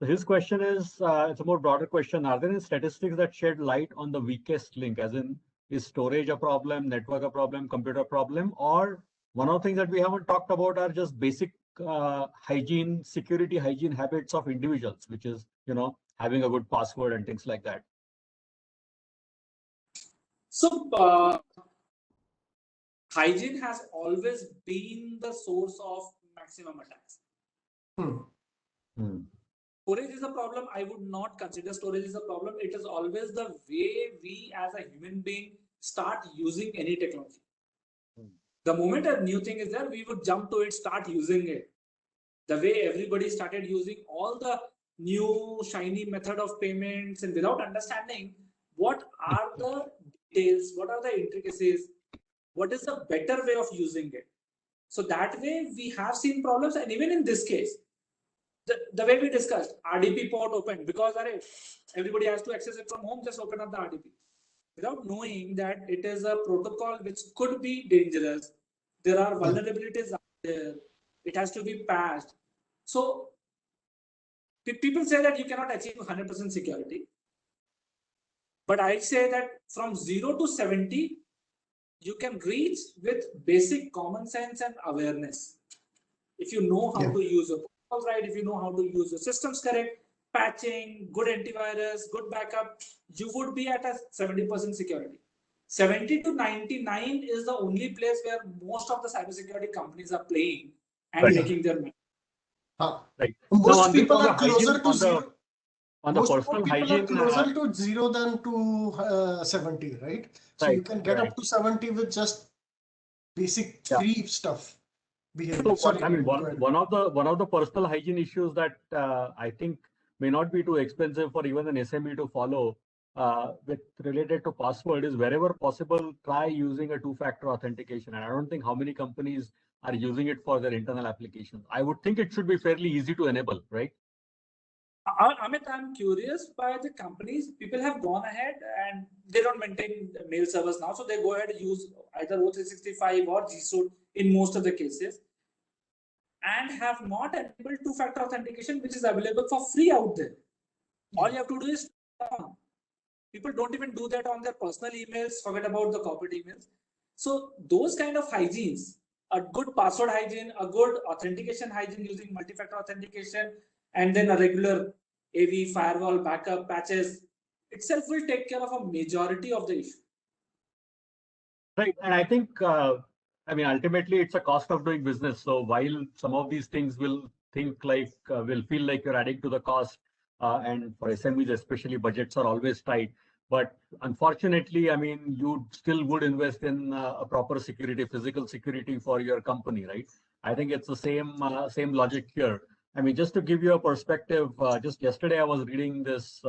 His question is, it's a more broader question. Are there any statistics that shed light on the weakest link, as in, is storage a problem, network a problem, computer problem, or one of the things that we haven't talked about are just basic hygiene, security hygiene habits of individuals, which is, having a good password and things like that. So hygiene has always been the source of maximum attacks. Storage is a problem. I would not consider storage is a problem. It is always the way we as a human being start using any technology. The moment a new thing is there, we would jump to it, start using it. The way everybody started using all the new shiny method of payments, and without understanding what are the details, what are the intricacies, what is the better way of using it. So that way we have seen problems. And even in this case, the way we discussed, RDP port open because everybody has to access it from home, just open up the RDP. Without knowing that it is a protocol which could be dangerous. There are vulnerabilities out there. It has to be patched. So people say that you cannot achieve 100% security. But I say that from 0 to 70, you can reach with basic common sense and awareness. If you know how to use your protocols right, if you know how to use your systems correct, patching, good antivirus, good backup, you would be at a 70% security. 70 to 99 is the only place where most of the cybersecurity companies are playing and making their money. Most people are closer to 0. On the Most personal people are hygiene, closer to 0 than to 70, right? So right, you can get right. up to 70 with just basic Yeah. free stuff. Behavior. So Sorry, I mean, go ahead. one of the personal hygiene issues that I think may not be too expensive for even an SME to follow with related to password is wherever possible, try using a two-factor authentication. And I don't think how many companies are using it for their internal applications. I would think it should be fairly easy to enable, right? Amit, I'm curious why the companies, people have gone ahead and they don't maintain the mail servers now. So they go ahead and use either O365 or G Suite in most of the cases and have not enabled two-factor authentication, which is available for free out there. All you have to do is people don't even do that on their personal emails, forget about the corporate emails. So those kind of hygienes, a good password hygiene, a good authentication hygiene using multi-factor authentication, and then a regular AV firewall backup patches itself will take care of a majority of the issue. Right. And I think, I mean, ultimately it's a cost of doing business. So while some of these things will will feel like you're adding to the cost, and for SMEs especially, budgets are always tight. But unfortunately, I mean, you still would invest in a proper security, physical security for your company, right? I think it's the same logic here. I mean, just to give you a perspective, just yesterday I was reading this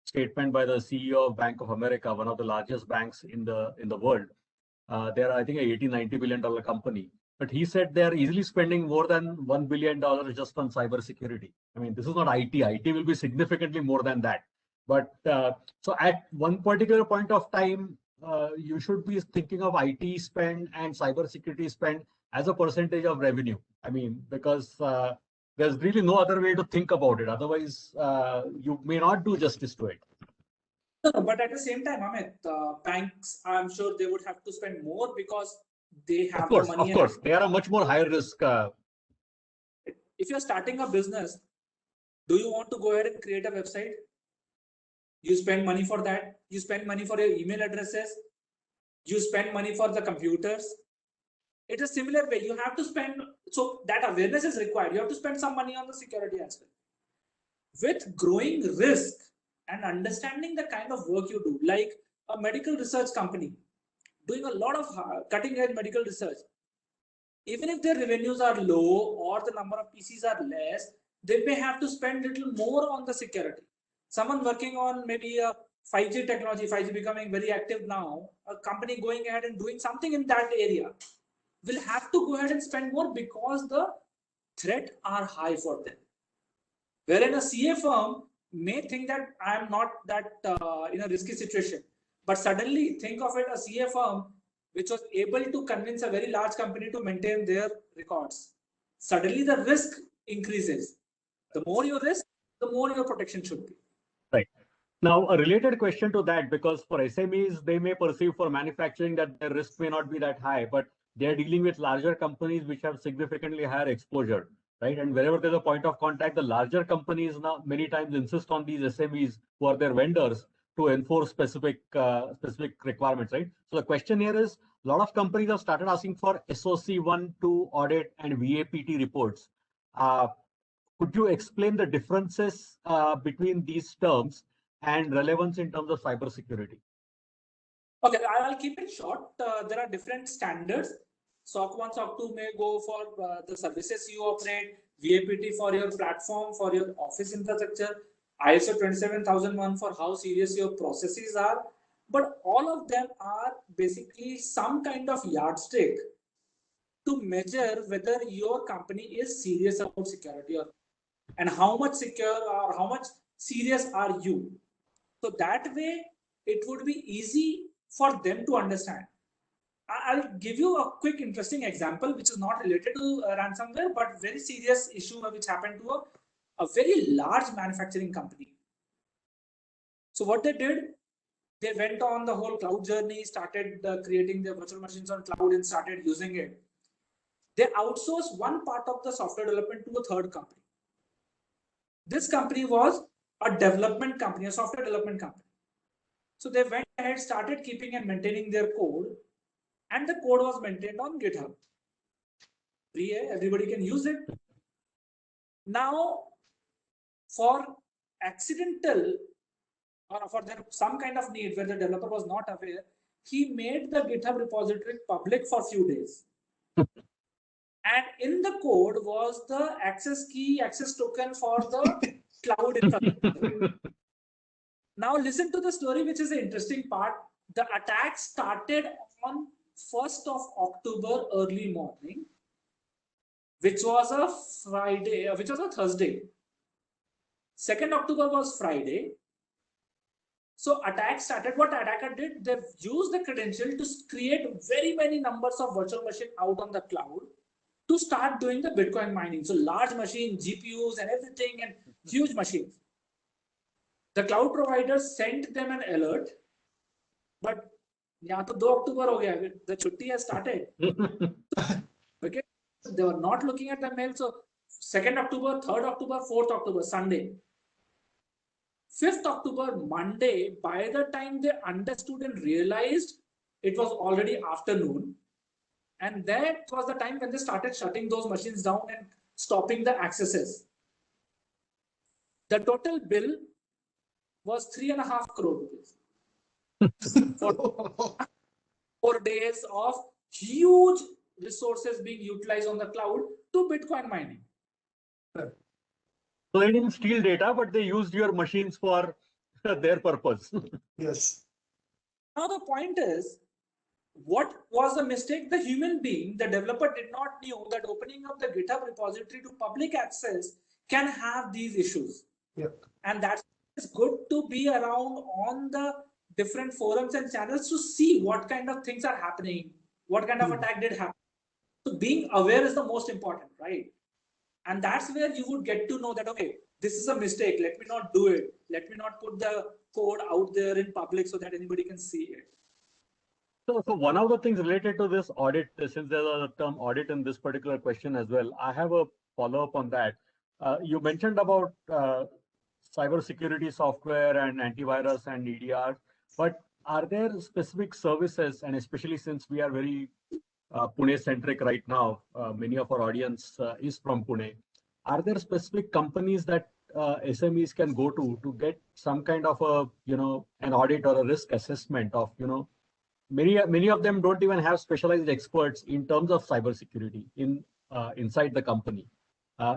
statement by the CEO of Bank of America, one of the largest banks in the world. They're, I think, a $80-90 billion company. But he said they're easily spending more than $1 billion just on cybersecurity. I mean, this is not IT. IT will be significantly more than that. But so at one particular point of time, you should be thinking of IT spend and cybersecurity spend as a percentage of revenue. I mean, because there's really no other way to think about it. Otherwise, you may not do justice to it. No, but at the same time, Amit, banks, I'm sure they would have to spend more because they have the money. Of course, they are a much more higher risk. If you're starting a business, do you want to go ahead and create a website? You spend money for that. You spend money for your email addresses. You spend money for the computers. It's a similar way. You have to spend, so that awareness is required. You have to spend some money on the security as well. With growing risk and understanding the kind of work you do, like a medical research company doing a lot of cutting edge medical research, even if their revenues are low or the number of PCs are less, they may have to spend a little more on the security. Someone working on maybe a 5G technology, 5G becoming very active now, a company going ahead and doing something in that area will have to go ahead and spend more because the threat are high for them. Wherein a CA firm may think that I am not that in a risky situation, but suddenly think of it, a CA firm which was able to convince a very large company to maintain their records. Suddenly the risk increases. The more you risk, the more your protection should be. Right. Now, a related question to that, because for SMEs, they may perceive for manufacturing that their risk may not be that high, but they're dealing with larger companies which have significantly higher exposure, right? And wherever there's a point of contact, the larger companies now many times insist on these SMEs who are their vendors to enforce specific requirements, right? So the question here is, a lot of companies have started asking for SOC 1, 2 audit and VAPT reports. Could you explain the differences between these terms and relevance in terms of cybersecurity? Okay, I'll keep it short. There are different standards. SOC 1, SOC 2 may go for the services you operate, VAPT for your platform, for your office infrastructure, ISO 27001 for how serious your processes are. But all of them are basically some kind of yardstick to measure whether your company is serious about security or and how much secure or how much serious are you. So that way, it would be easy for them to understand. I'll give you a quick interesting example, which is not related to ransomware, but very serious issue which happened to a very large manufacturing company. So what they did, they went on the whole cloud journey, started creating their virtual machines on cloud and started using it. They outsourced one part of the software development to a third company. This company was a development company, a software development company. So they went ahead, started keeping and maintaining their code, and the code was maintained on GitHub. Free, everybody can use it. Now, for accidental or for some kind of need where the developer was not aware, he made the GitHub repository public for a few days. And in the code was the access key, access token for the cloud infrastructure. Now listen to the story, which is the interesting part. The attack started on 1st of October early morning, which was a Friday, which was a Thursday. 2nd October was Friday. So attack started. What the attacker did, they used the credential to create very many numbers of virtual machine out on the cloud to start doing the Bitcoin mining. So large machines, GPUs and everything, and huge machines. The cloud providers sent them an alert, but यहाँ तो 2 October हो गया, the छुट्टी has started. Okay, they were not looking at the mail. So 2nd October, 3rd October, 4th October, Sunday. 5th October, Monday, by the time they understood and realized, it was already afternoon. And that was the time when they started shutting those machines down and stopping the accesses. The total bill was 3.5 crore rupees for 4 days of huge resources being utilized on the cloud to Bitcoin mining. So they didn't steal data, but they used your machines for their purpose. Yes. Now the point is, what was the mistake? The human being, the developer did not know that opening up the GitHub repository to public access can have these issues. Yeah. And that's good to be around on the different forums and channels to see what kind of things are happening, what kind of attack did happen. So being aware is the most important, right? And that's where you would get to know that, okay, this is a mistake. Let me not do it. Let me not put the code out there in public so that anybody can see it. So one of the things related to this audit, since there's a term audit in this particular question as well, I have a follow-up on that. You mentioned about cybersecurity software and antivirus and EDR, but are there specific services, and especially since we are very Pune-centric right now, many of our audience is from Pune, are there specific companies that SMEs can go to get some kind of a, an audit or a risk assessment of, many of them don't even have specialized experts in terms of cybersecurity inside the company.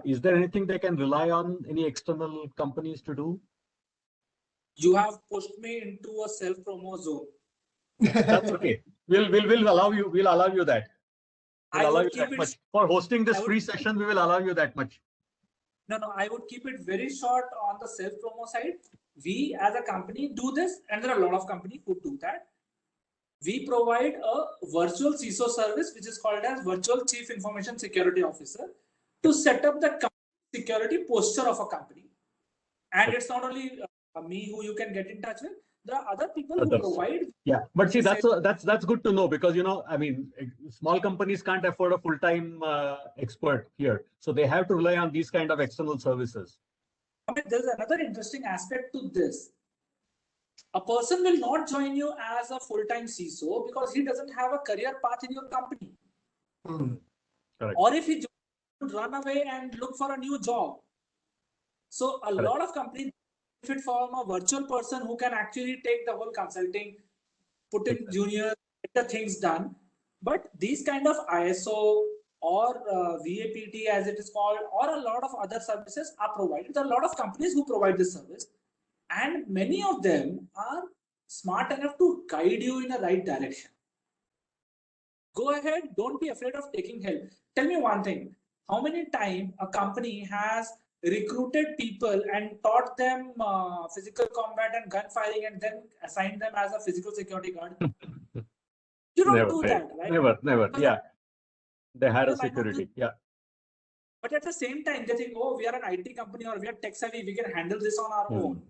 Is there anything they can rely on, any external companies to do? You have pushed me into a self-promo zone. That's okay. We'll allow you. We'll allow you that. We'll allow you that much. For hosting this free session, we will allow you that much. No, I would keep it very short on the self-promo side. We as a company do this, and there are a lot of companies who do that. We provide a virtual CISO service, which is called as Virtual Chief Information Security Officer, to set up the security posture of a company. And it's not only me who you can get in touch with. There are other people who provide. Yeah, but see, that's good to know, because I mean, small companies can't afford a full-time expert here, so they have to rely on these kind of external services. I mean, there's another interesting aspect to this. A person will not join you as a full-time CISO because he doesn't have a career path in your company. Correct. Or if he would run away and look for a new job. So a lot of companies benefit from a virtual person who can actually take the whole consulting, put in junior, get the things done. But these kind of ISO or VAPT as it is called, or a lot of other services are provided. There are a lot of companies who provide this service, and many of them are smart enough to guide you in the right direction. Go ahead, don't be afraid of taking help. Tell me one thing, how many times a company has recruited people and taught them physical combat and gunfiring and then assigned them as a physical security guard? You don't do that, right? Never. Yeah. They had a security. Yeah. But at the same time, they think, oh, we are an IT company or we are tech savvy, we can handle this on our own.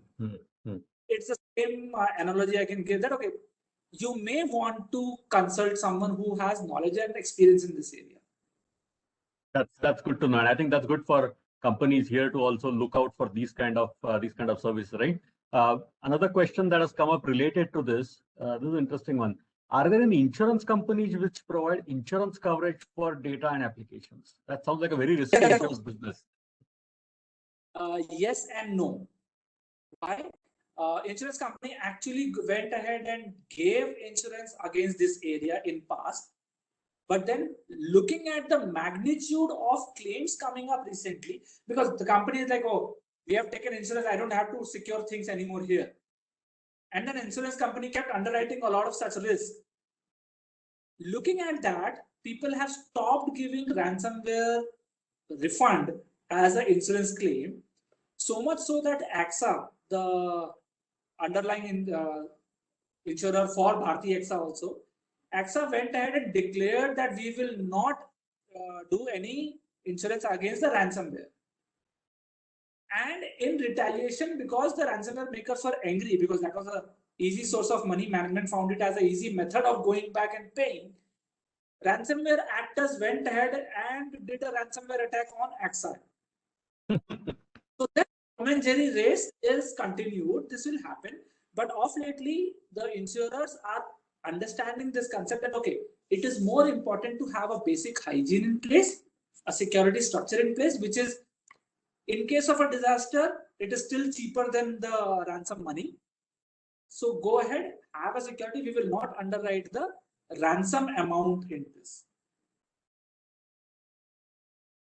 It's the same analogy I can give that, okay, you may want to consult someone who has knowledge and experience in this area. That's good to know. And I think that's good for companies here to also look out for these kind of services, right? Another question that has come up related to this, this is an interesting one. Are there any insurance companies which provide insurance coverage for data and applications? That sounds like a very risky business. Yes and no. Why? Insurance company actually went ahead and gave insurance against this area in past. But then looking at the magnitude of claims coming up recently, because the company is like, oh, we have taken insurance, I don't have to secure things anymore here. And then insurance company kept underwriting a lot of such risk. Looking at that, people have stopped giving ransomware refund as an insurance claim. So much so that AXA, the underlying insurer for Bharti AXA also, AXA went ahead and declared that we will not do any insurance against the ransomware. And in retaliation, because the ransomware makers were angry, because that was a easy source of money, management found it as an easy method of going back and paying. Ransomware actors went ahead and did a ransomware attack on AXA. So this Tom and Jerry race is continued. This will happen. But of lately, the insurers are understanding this concept that, okay, it is more important to have a basic hygiene in place, a security structure in place, which is, in case of a disaster, it is still cheaper than the ransom money. So go ahead, have a security. We will not underwrite the ransom amount in this.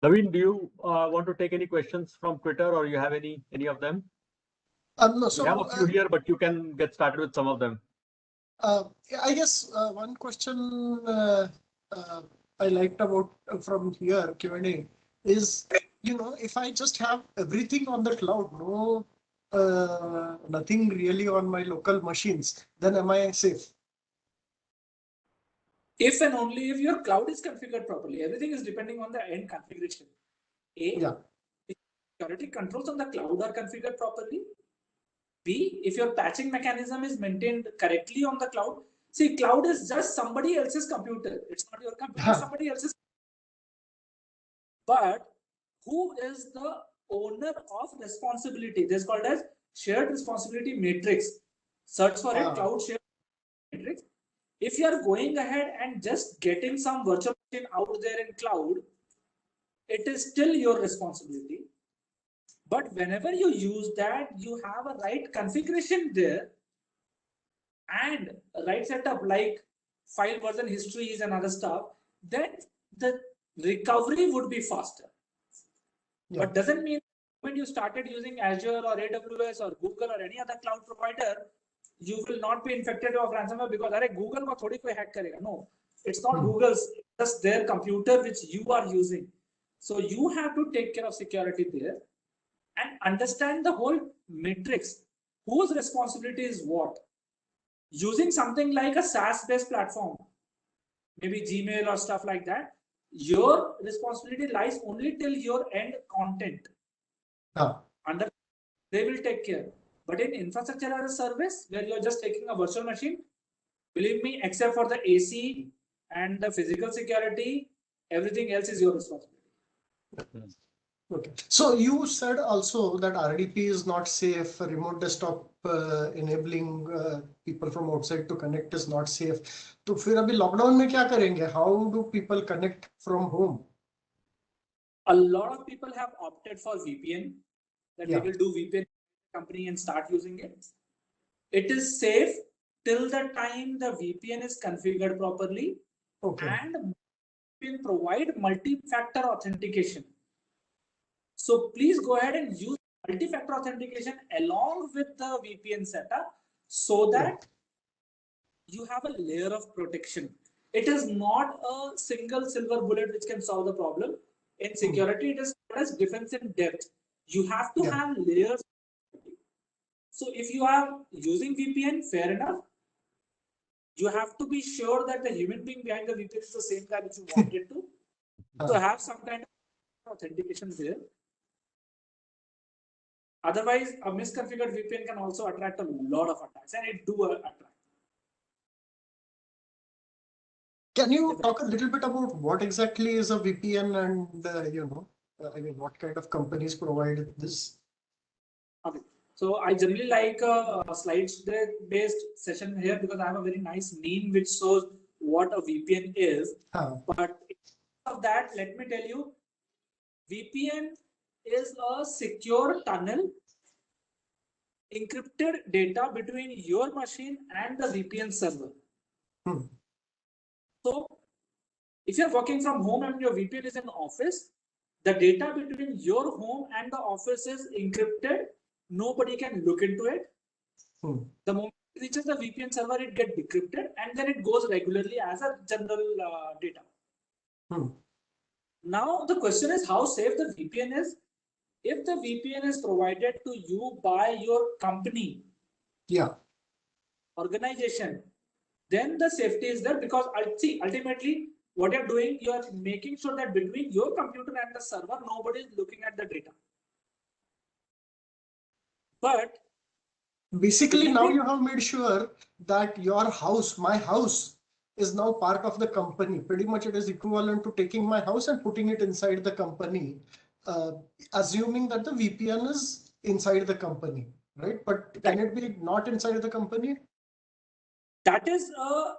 Naveen, do you want to take any questions from Twitter, or you have any of them? No, so we have a few here, but you can get started with some of them. I guess one question I liked about from here Q&A is, if I just have everything on the cloud, no, nothing really on my local machines, then am I safe? If and only if your cloud is configured properly. Everything is depending on the end configuration. If security controls on the cloud are configured properly. B, if your patching mechanism is maintained correctly on the cloud. See, cloud is just somebody else's computer. It's not your computer, somebody else's. But who is the owner of responsibility? This is called as shared responsibility matrix. Search for it, cloud shared matrix. If you are going ahead and just getting some virtual machine out there in cloud, it is still your responsibility. But whenever you use that, you have a right configuration there and a right setup like file version histories and other stuff, then the recovery would be faster. But doesn't mean when you started using Azure or AWS or Google or any other cloud provider, you will not be infected of ransomware because Google ko thodi koi hack karega. No, it's not Google's, it's just their computer which you are using. So you have to take care of security there and understand the whole matrix. Whose responsibility is what? Using something like a SaaS-based platform, maybe Gmail or stuff like that, your responsibility lies only till your end content. Under they will take care. But in infrastructure as a service, where you're just taking a virtual machine, believe me, except for the AC and the physical security, everything else is your responsibility. Okay. So you said also that RDP is not safe. Remote desktop enabling people from outside to connect is not safe. तो फिर अभी lockdown में क्या करेंगे? How do people connect from home? A lot of people have opted for VPN. That they will do VPN company and start using it. It is safe till the time the VPN is configured properly. And VPN provide multi-factor authentication. So please go ahead and use multi-factor authentication along with the VPN setup so that you have a layer of protection. It is not a single silver bullet which can solve the problem. In security, it is called as defense in depth. You have to have layers. So if you are using VPN, fair enough. You have to be sure that the human being behind the VPN is the same guy which you wanted to. So have some kind of authentication there. Otherwise, a misconfigured VPN can also attract a lot of attacks, and it do attract. Can you talk a little bit about what exactly is a VPN and what kind of companies provide this? Okay. So I generally like a slides-based session here because I have a very nice meme which shows what a VPN is. But of that, let me tell you, VPN is a secure tunnel encrypted data between your machine and the VPN server. So if you're working from home and your VPN is in office, the data between your home and the office is encrypted. Nobody can look into it. The moment it reaches the VPN server, it gets decrypted and then it goes regularly as a general data. Now the question is how safe the VPN is. If the VPN is provided to you by your company, organization, then the safety is there, because ultimately what you're doing, you are making sure that between your computer and the server, nobody is looking at the data. But basically now you have made sure that your house, my house, is now part of the company. Pretty much it is equivalent to taking my house and putting it inside the company, assuming that the VPN is inside the company, right? But can it be not inside the company? That is a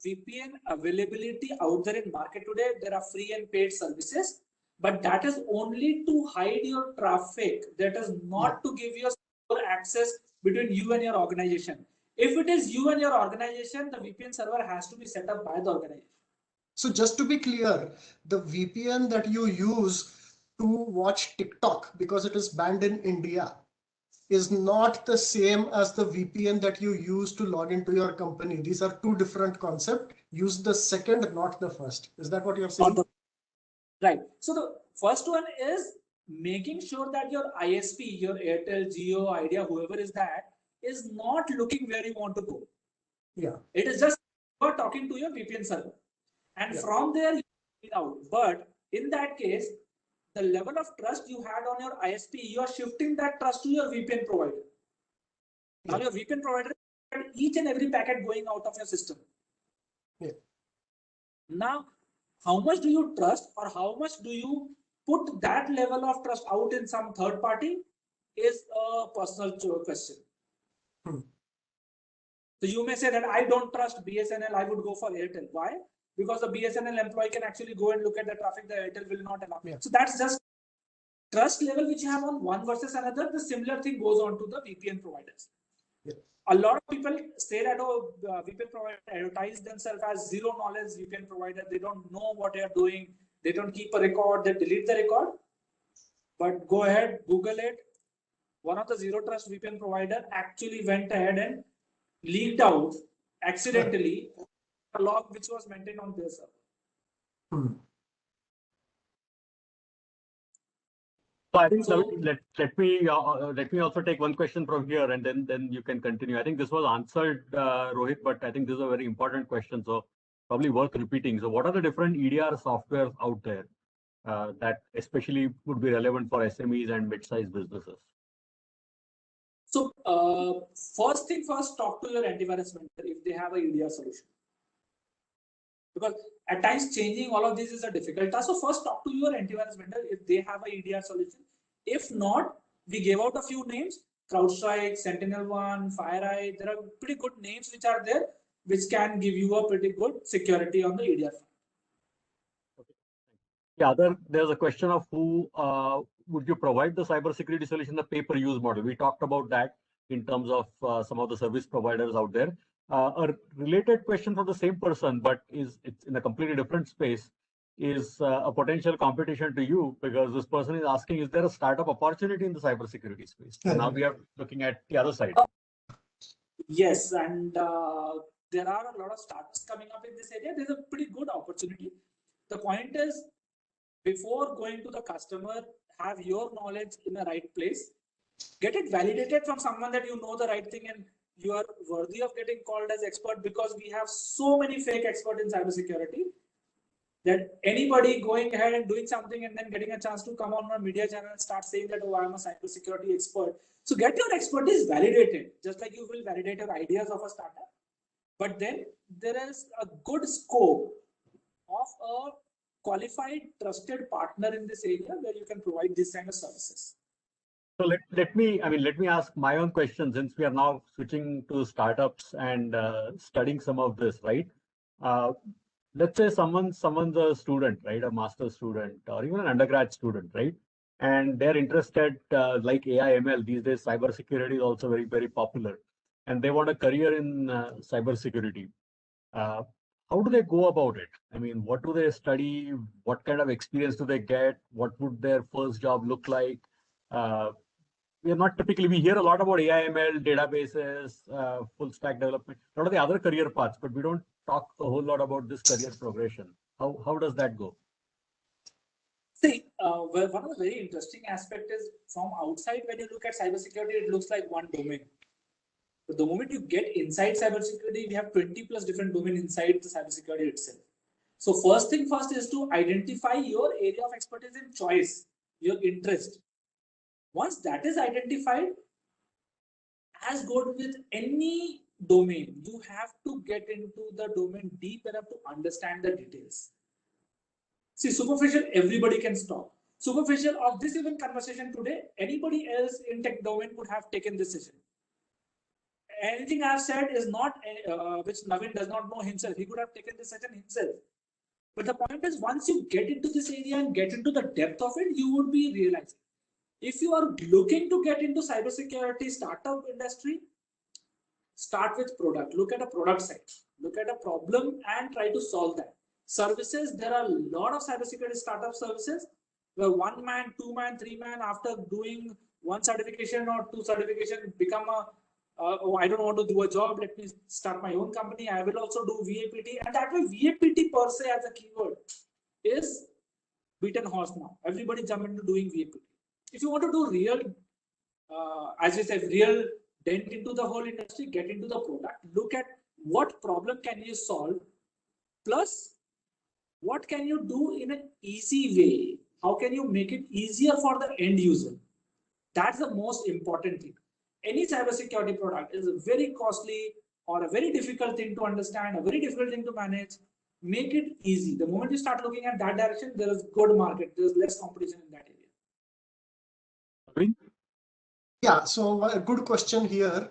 VPN availability out there in market today. There are free and paid services, but that is only to hide your traffic. That is not to give you access between you and your organization. If it is you and your organization, the VPN server has to be set up by the organization. So just to be clear, the VPN that you use to watch TikTok, because it is banned in India, is not the same as the VPN that you use to log into your company. These are two different concepts. Use the second, not the first. Is that what you're saying? Right. So the first one is making sure that your ISP, your Airtel, Jio, Idea, whoever is that, is not looking where you want to go. Yeah. It is just you're talking to your VPN server. And from there, you get out. But in that case, the level of trust you had on your ISP, you are shifting that trust to your VPN provider. Now your VPN provider has each and every packet going out of your system. Now, how much do you trust, or how much do you put that level of trust out in some third party is a personal question. So you may say that I don't trust BSNL, I would go for Airtel. Why? Because the BSNL employee can actually go and look at the traffic, the Airtel will not allow. So that's just trust level which you have on one versus another. The similar thing goes on to the VPN providers. A lot of people say that, oh, VPN provider advertise themselves as zero knowledge VPN provider. They don't know what they are doing. They don't keep a record. They delete the record. But go ahead, Google it. One of the zero trust VPN provider actually went ahead and leaked out accidentally a log which was maintained on their server. So I think let me also take one question from here, and then you can continue. I think this was answered, Rohit, but I think this is a very important question, so probably worth repeating. So what are the different EDR softwares out there that especially would be relevant for SMEs and mid-sized businesses? So first thing first, talk to your antivirus vendor if they have a EDR solution. Because at times changing all of this is a difficult task. So first talk to your antivirus vendor if they have a EDR solution. If not, we gave out a few names: CrowdStrike, SentinelOne, FireEye. There are pretty good names which are there, which can give you a pretty good security on the EDR front. Okay. Yeah, there's a question of who would you provide the cybersecurity solution, the pay-per-use model. We talked about that in terms of some of the service providers out there. A related question from the same person, but it's in a completely different space, is a potential competition to you, because this person is asking, is there a startup opportunity in the cybersecurity space? So now we are looking at the other side. Yes, and there are a lot of startups coming up in this area. There's a pretty good opportunity. The point is, before going to the customer, have your knowledge in the right place. Get it validated from someone that you know the right thing and you are worthy of getting called as expert, because we have so many fake experts in cybersecurity that anybody going ahead and doing something and then getting a chance to come on a media channel and start saying that, oh, I'm a cybersecurity expert. So get your expertise validated, just like you will validate your ideas of a startup. But then there is a good scope of a qualified, trusted partner in this area where you can provide this kind of services. So let me ask my own question, since we are now switching to startups and studying some of this, right? Let's say someone's a student, right? A master's student or even an undergrad student, right? and they're interested, like AI, ML. These days, cybersecurity is also very, very popular, and they want a career in cybersecurity. Uh, how do they go about it? I mean, what do they study? What kind of experience do they get? What would their first job look like? Uh, we are not typically, we hear a lot about AI, ML, databases, full stack development, a lot of the other career paths, but we don't talk a whole lot about this career progression. How does that go? See, well, one of the very interesting aspect is from outside, when you look at cybersecurity, it looks like one domain. But the moment you get inside cybersecurity, we have 20 plus different domains inside the cybersecurity itself. So first thing first is to identify your area of expertise and choice, your interest. Once that is identified, as good with any domain, you have to get into the domain deep enough to understand the details. See, superficial, everybody can stop. Superficial of this even conversation today, anybody else in tech domain would have taken this decision. Anything I've said is not which Navin does not know himself. He could have taken this decision himself. But the point is, once you get into this area and get into the depth of it, you would be realizing. If you are looking to get into cybersecurity startup industry, start with product. Look at a product side. Look at a problem and try to solve that. Services, there are a lot of cybersecurity startup services where 1 man, 2 man, 3 man, after doing 1 certification or 2 certification, become a oh, I don't want to do a job, let me start my own company. I will also do VAPT. And that way, VAPT per se as a keyword is beaten horse now. Everybody jump into doing VAPT. If you want to do real, as we said, real dent into the whole industry, get into the product, look at what problem can you solve, plus what can you do in an easy way? How can you make it easier for the end user? That's the most important thing. Any cybersecurity product is a very costly or a very difficult thing to understand, a very difficult thing to manage. Make it easy. The moment you start looking at that direction, there is good market. There is less competition in that area. Yeah, so a good question here.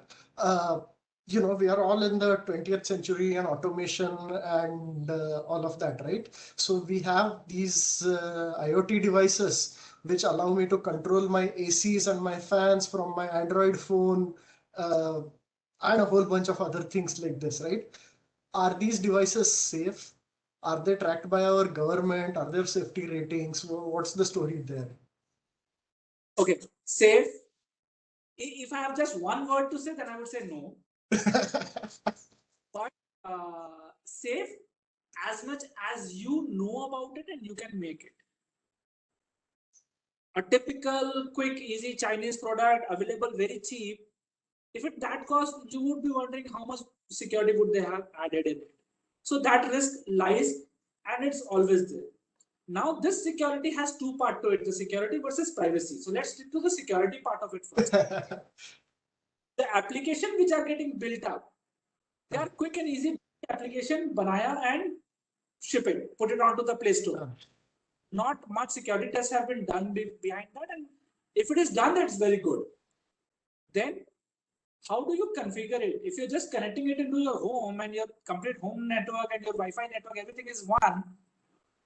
We are all in the 20th century and automation and all of that, right? So we have these IoT devices which allow me to control my ACs and my fans from my Android phone and a whole bunch of other things like this, right? Are these devices safe? Are they tracked by our government? Are there safety ratings? What's the story there? Okay, safe. If I have just one word to say, then I would say no. But safe as much as you know about it and you can make it. A typical, quick, easy Chinese product available very cheap. If it that cost, you would be wondering how much security would they have added in it. So that risk lies and it's always there. Now this security has two parts to it, the security versus privacy. So let's stick to the security part of it first. The application which are getting built up, they are quick and easy application, banaya and ship it, put it onto the Play Store. Not much security tests have been done behind that, and if it is done, that's very good. Then how do you configure it? If you're just connecting it into your home and your complete home network and your Wi-Fi network, everything is one.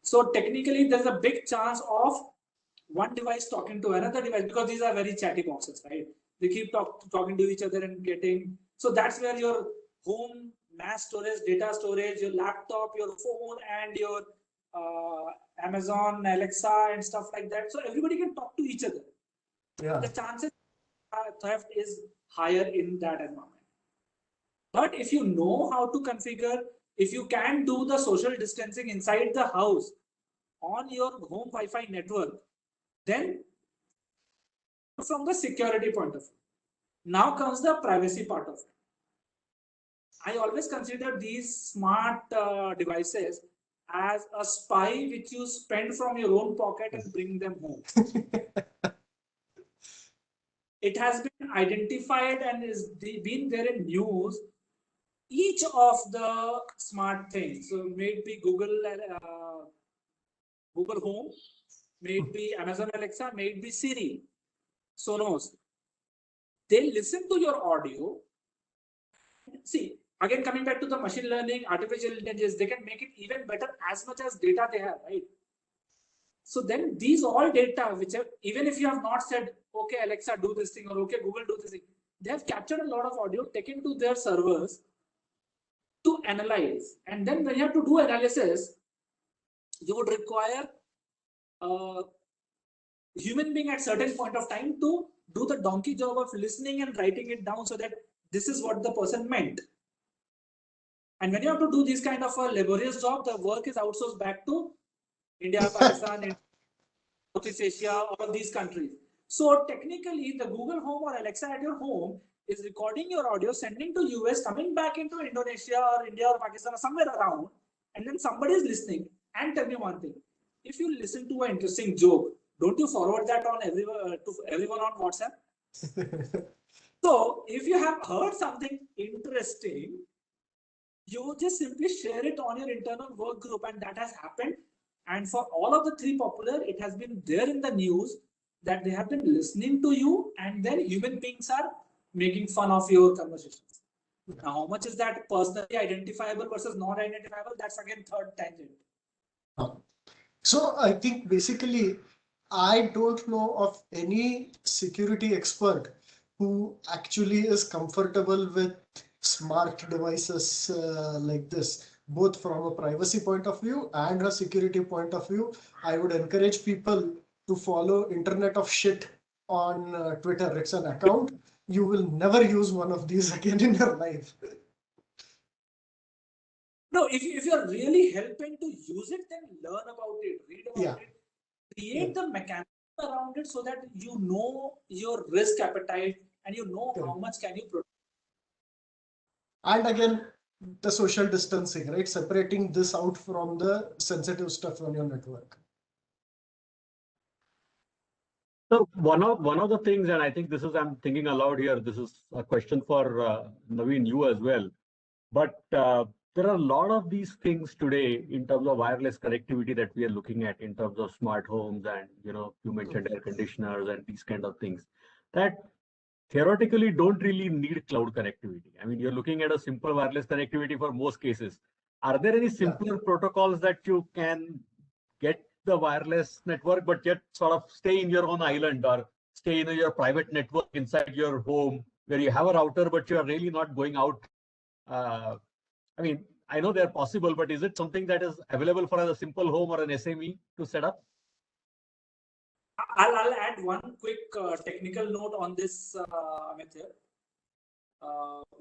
So technically, there's a big chance of one device talking to another device, because these are very chatty boxes, right? They keep talking to each other and getting. So that's where your home mass storage, data storage, your laptop, your phone, and your Amazon, Alexa, and stuff like that. So everybody can talk to each other. Yeah. The chances theft is higher in that environment. But if you know how to configure, if you can do the social distancing inside the house on your home Wi-Fi network, then from the security point of view. Now comes the privacy part of it. I always consider these smart devices as a spy which you spend from your own pocket and bring them home. It has been identified and is been there in news. Each of the smart things, so may it be Google Home, may it be Amazon Alexa, may it be Siri, Sonos, they listen to your audio. See, again, coming back to the machine learning, artificial intelligence, they can make it even better as much as data they have, right? So then these all data, which have, even if you have not said, okay, Alexa, do this thing, or okay, Google, do this thing, they have captured a lot of audio, taken to their servers to analyze. And then when you have to do analysis, you would require a human being at certain point of time to do the donkey job of listening and writing it down so that this is what the person meant. And when you have to do this kind of a laborious job, the work is outsourced back to India, Pakistan, Southeast Asia, all these countries. So technically, the Google Home or Alexa at your home is recording your audio, sending to US, coming back into Indonesia or India or Pakistan or somewhere around, and then somebody is listening. And tell me one thing: if you listen to an interesting joke, don't you forward that on everyone on WhatsApp? So if you have heard something interesting, you just simply share it on your internal work group, and that has happened. And for all of the three popular, it has been there in the news that they have been listening to you, and then human beings are making fun of your conversations. Now, how much is that personally identifiable versus not identifiable? That's again third tangent. So I think basically, I don't know of any security expert who actually is comfortable with smart devices like this, both from a privacy point of view and a security point of view. I would encourage people to follow Internet of Shit on Twitter. It's an account. You will never use one of these again in your life. No, if you're really helping to use it, then learn about it, read about it, create the mechanism around it so that you know your risk appetite and you know how much can you protect. And again, the social distancing, right? Separating this out from the sensitive stuff on your network. So one of the things, and I think this is, I'm thinking aloud here, this is a question for Naveen, you as well. But there are a lot of these things today in terms of wireless connectivity that we are looking at in terms of smart homes, and you mentioned air conditioners and these kind of things that theoretically don't really need cloud connectivity. I mean, you're looking at a simple wireless connectivity for most cases. Are there any simpler protocols that you can get the wireless network, but yet sort of stay in your own island or stay in your private network inside your home where you have a router, but you are really not going out? I mean, I know they're possible, but is it something that is available for a simple home or an SME to set up? I'll add one quick technical note on this, Amit here.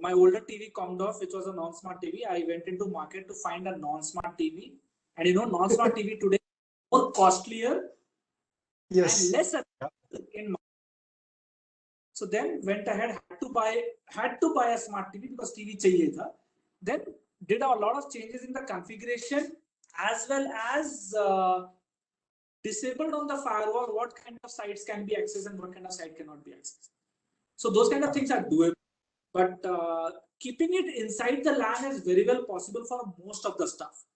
My older TV comed off, which was a non-smart TV. I went into market to find a non-smart TV. And non-smart TV today is more costlier and less in market. So then went ahead, had to buy a smart TV because TV chahiye tha. Then did a lot of changes in the configuration as well as disabled on the firewall what kind of sites can be accessed and what kind of site cannot be accessed. So those kind of things are doable, but keeping it inside the LAN is very well possible for most of the stuff.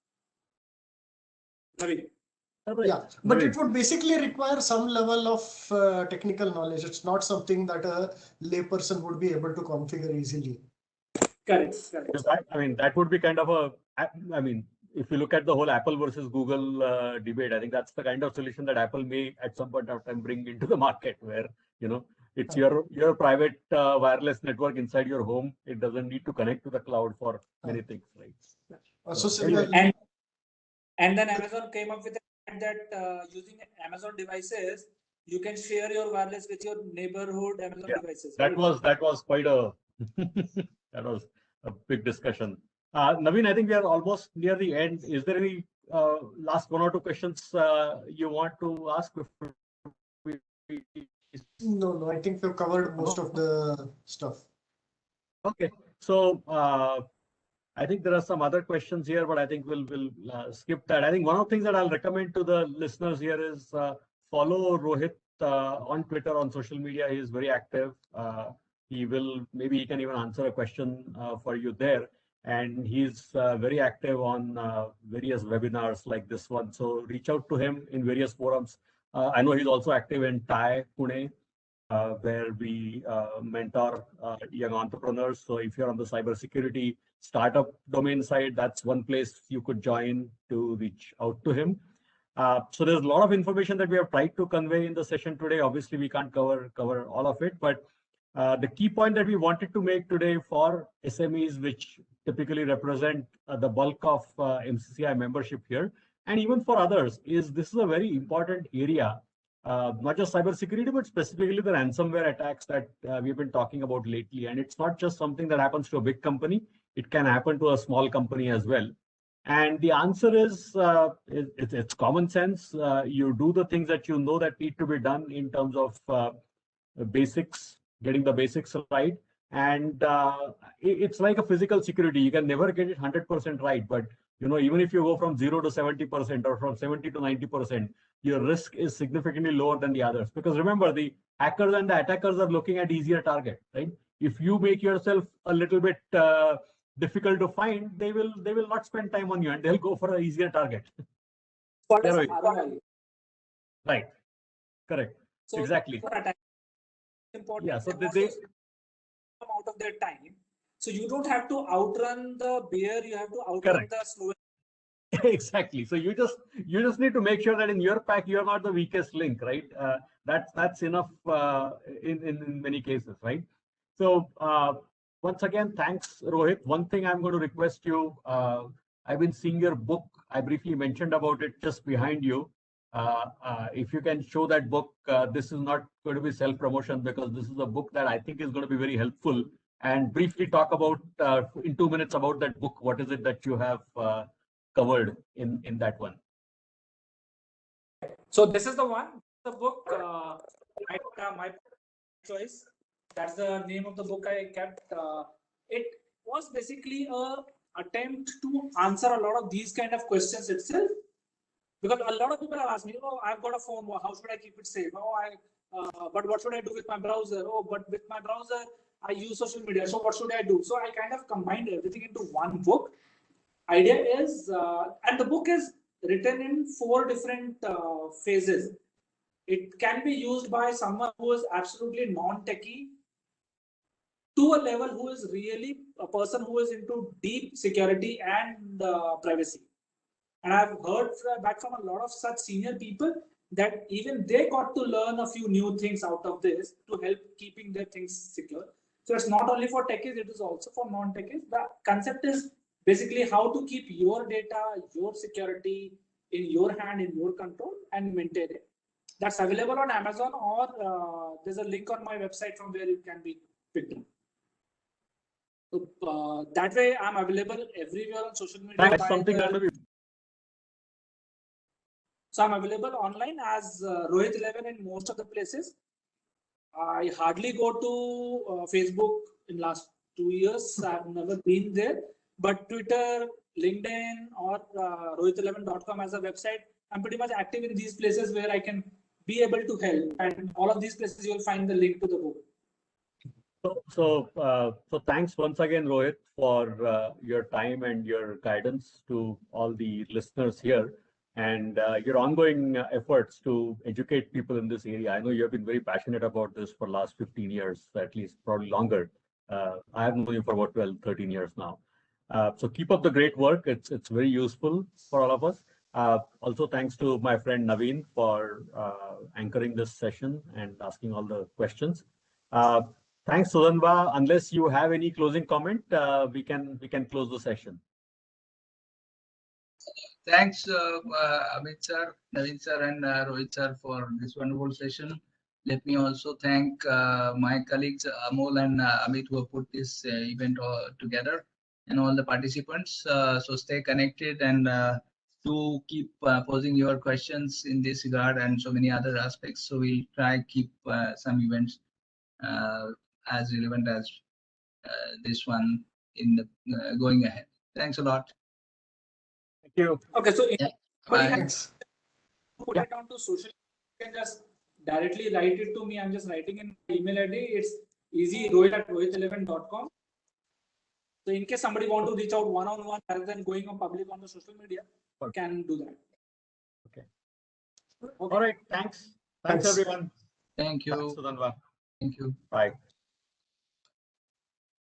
Yeah, but it would basically require some level of technical knowledge. It's not something that a layperson would be able to configure easily. Correct. I mean, that would be kind of a, I mean, if you look at the whole Apple versus Google debate, I think that's the kind of solution that Apple may at some point of time bring into the market, where it's your private wireless network inside your home. It doesn't need to connect to the cloud for many things, right? And then Amazon came up with that using Amazon devices, you can share your wireless with your neighborhood Amazon devices. That was quite a that was a big discussion. Naveen, I think we are almost near the end. Is there any last one or two questions you want to ask? No, I think we've covered most of the stuff. Okay, so I think there are some other questions here, but I think we'll skip that. I think one of the things that I'll recommend to the listeners here is follow Rohit on Twitter, on social media. He is very active. Maybe he can even answer a question for you there. And he's very active on various webinars like this one. So reach out to him in various forums. I know he's also active in TiE Pune, where we mentor young entrepreneurs. So if you're on the cybersecurity startup domain side, that's one place you could join to reach out to him. So there's a lot of information that we have tried to convey in the session today. Obviously, we can't cover all of it, but the key point that we wanted to make today for SMEs, which typically represent the bulk of MCCI membership here, and even for others, is this is a very important area, not just cybersecurity, but specifically the ransomware attacks that we've been talking about lately. And it's not just something that happens to a big company; it can happen to a small company as well. And the answer is it's common sense. You do the things that you know that need to be done in terms of basics, getting the basics right. And it's like a physical security. You can never get it 100% right. But even if you go from 0 to 70% or from 70 to 90%, your risk is significantly lower than the others. Because remember, the hackers and the attackers are looking at easier target, right? If you make yourself a little bit difficult to find, they will not spend time on you and they'll go for an easier target. What is ROI? Right. Correct. So exactly. For attack, important. Yeah. So they come out of their time. So you don't have to outrun the bear. You have to outrun the slow. Exactly. So you just need to make sure that in your pack you're not the weakest link, right? That's enough in many cases, right? So once again, thanks, Rohit. One thing I'm going to request you, I've been seeing your book. I briefly mentioned about it just behind you. If you can show that book, this is not going to be self-promotion because this is a book that I think is going to be very helpful. And briefly talk about in 2 minutes about that book. What is it that you have covered in that one? So this is the one, the book, my choice. That's the name of the book I kept. It was basically a attempt to answer a lot of these kind of questions itself. Because a lot of people have asked me, oh, I've got a phone. How should I keep it safe? Oh, but what should I do with my browser? Oh, but with my browser, I use social media. So what should I do? So I kind of combined everything into one book. Idea is, and the book is written in 4 different phases. It can be used by someone who is absolutely non-techie to a level who is really a person who is into deep security and privacy. And I've heard back from a lot of such senior people that even they got to learn a few new things out of this to help keeping their things secure. So it's not only for techies, it is also for non-techies. The concept is basically how to keep your data, your security in your hand, in your control, and maintain it. That's available on Amazon, or there's a link on my website from where it can be picked up. So that way, I'm available everywhere on social media. That's something that will be. So I'm available online as Rohit11 in most of the places. I hardly go to Facebook in last 2 years. I've never been there. But Twitter, LinkedIn, or Rohit11.com as a website, I'm pretty much active in these places where I can be able to help. And all of these places, you'll find the link to the book. So thanks once again, Rohit, for your time and your guidance to all the listeners here and your ongoing efforts to educate people in this area. I know you have been very passionate about this for the last 15 years, at least probably longer. I have known you for about 12, 13 years now. So keep up the great work. It's very useful for all of us. Also, thanks to my friend Naveen for anchoring this session and asking all the questions. Thanks, Sudhanva. Unless you have any closing comment, we can close the session. Thanks, Amit sir, Naveen sir, and Rohit sir for this wonderful session. Let me also thank my colleagues Amol and Amit who have put this event together, and all the participants. So stay connected and to keep posing your questions in this regard and so many other aspects. So we'll try keep some events as relevant as this one in the going ahead. Thanks a lot. Thank you. Okay, so Yeah. Put it on to social, you can just directly write it to me. I'm just writing in my email ID. It's easy, rohit@rohit11.com. So in case somebody want to reach out one-on-one rather than going on public on the social media, can do that. Okay. All right. Thanks everyone. Thank you. Thanks, Sudhanva. Thank you. Bye.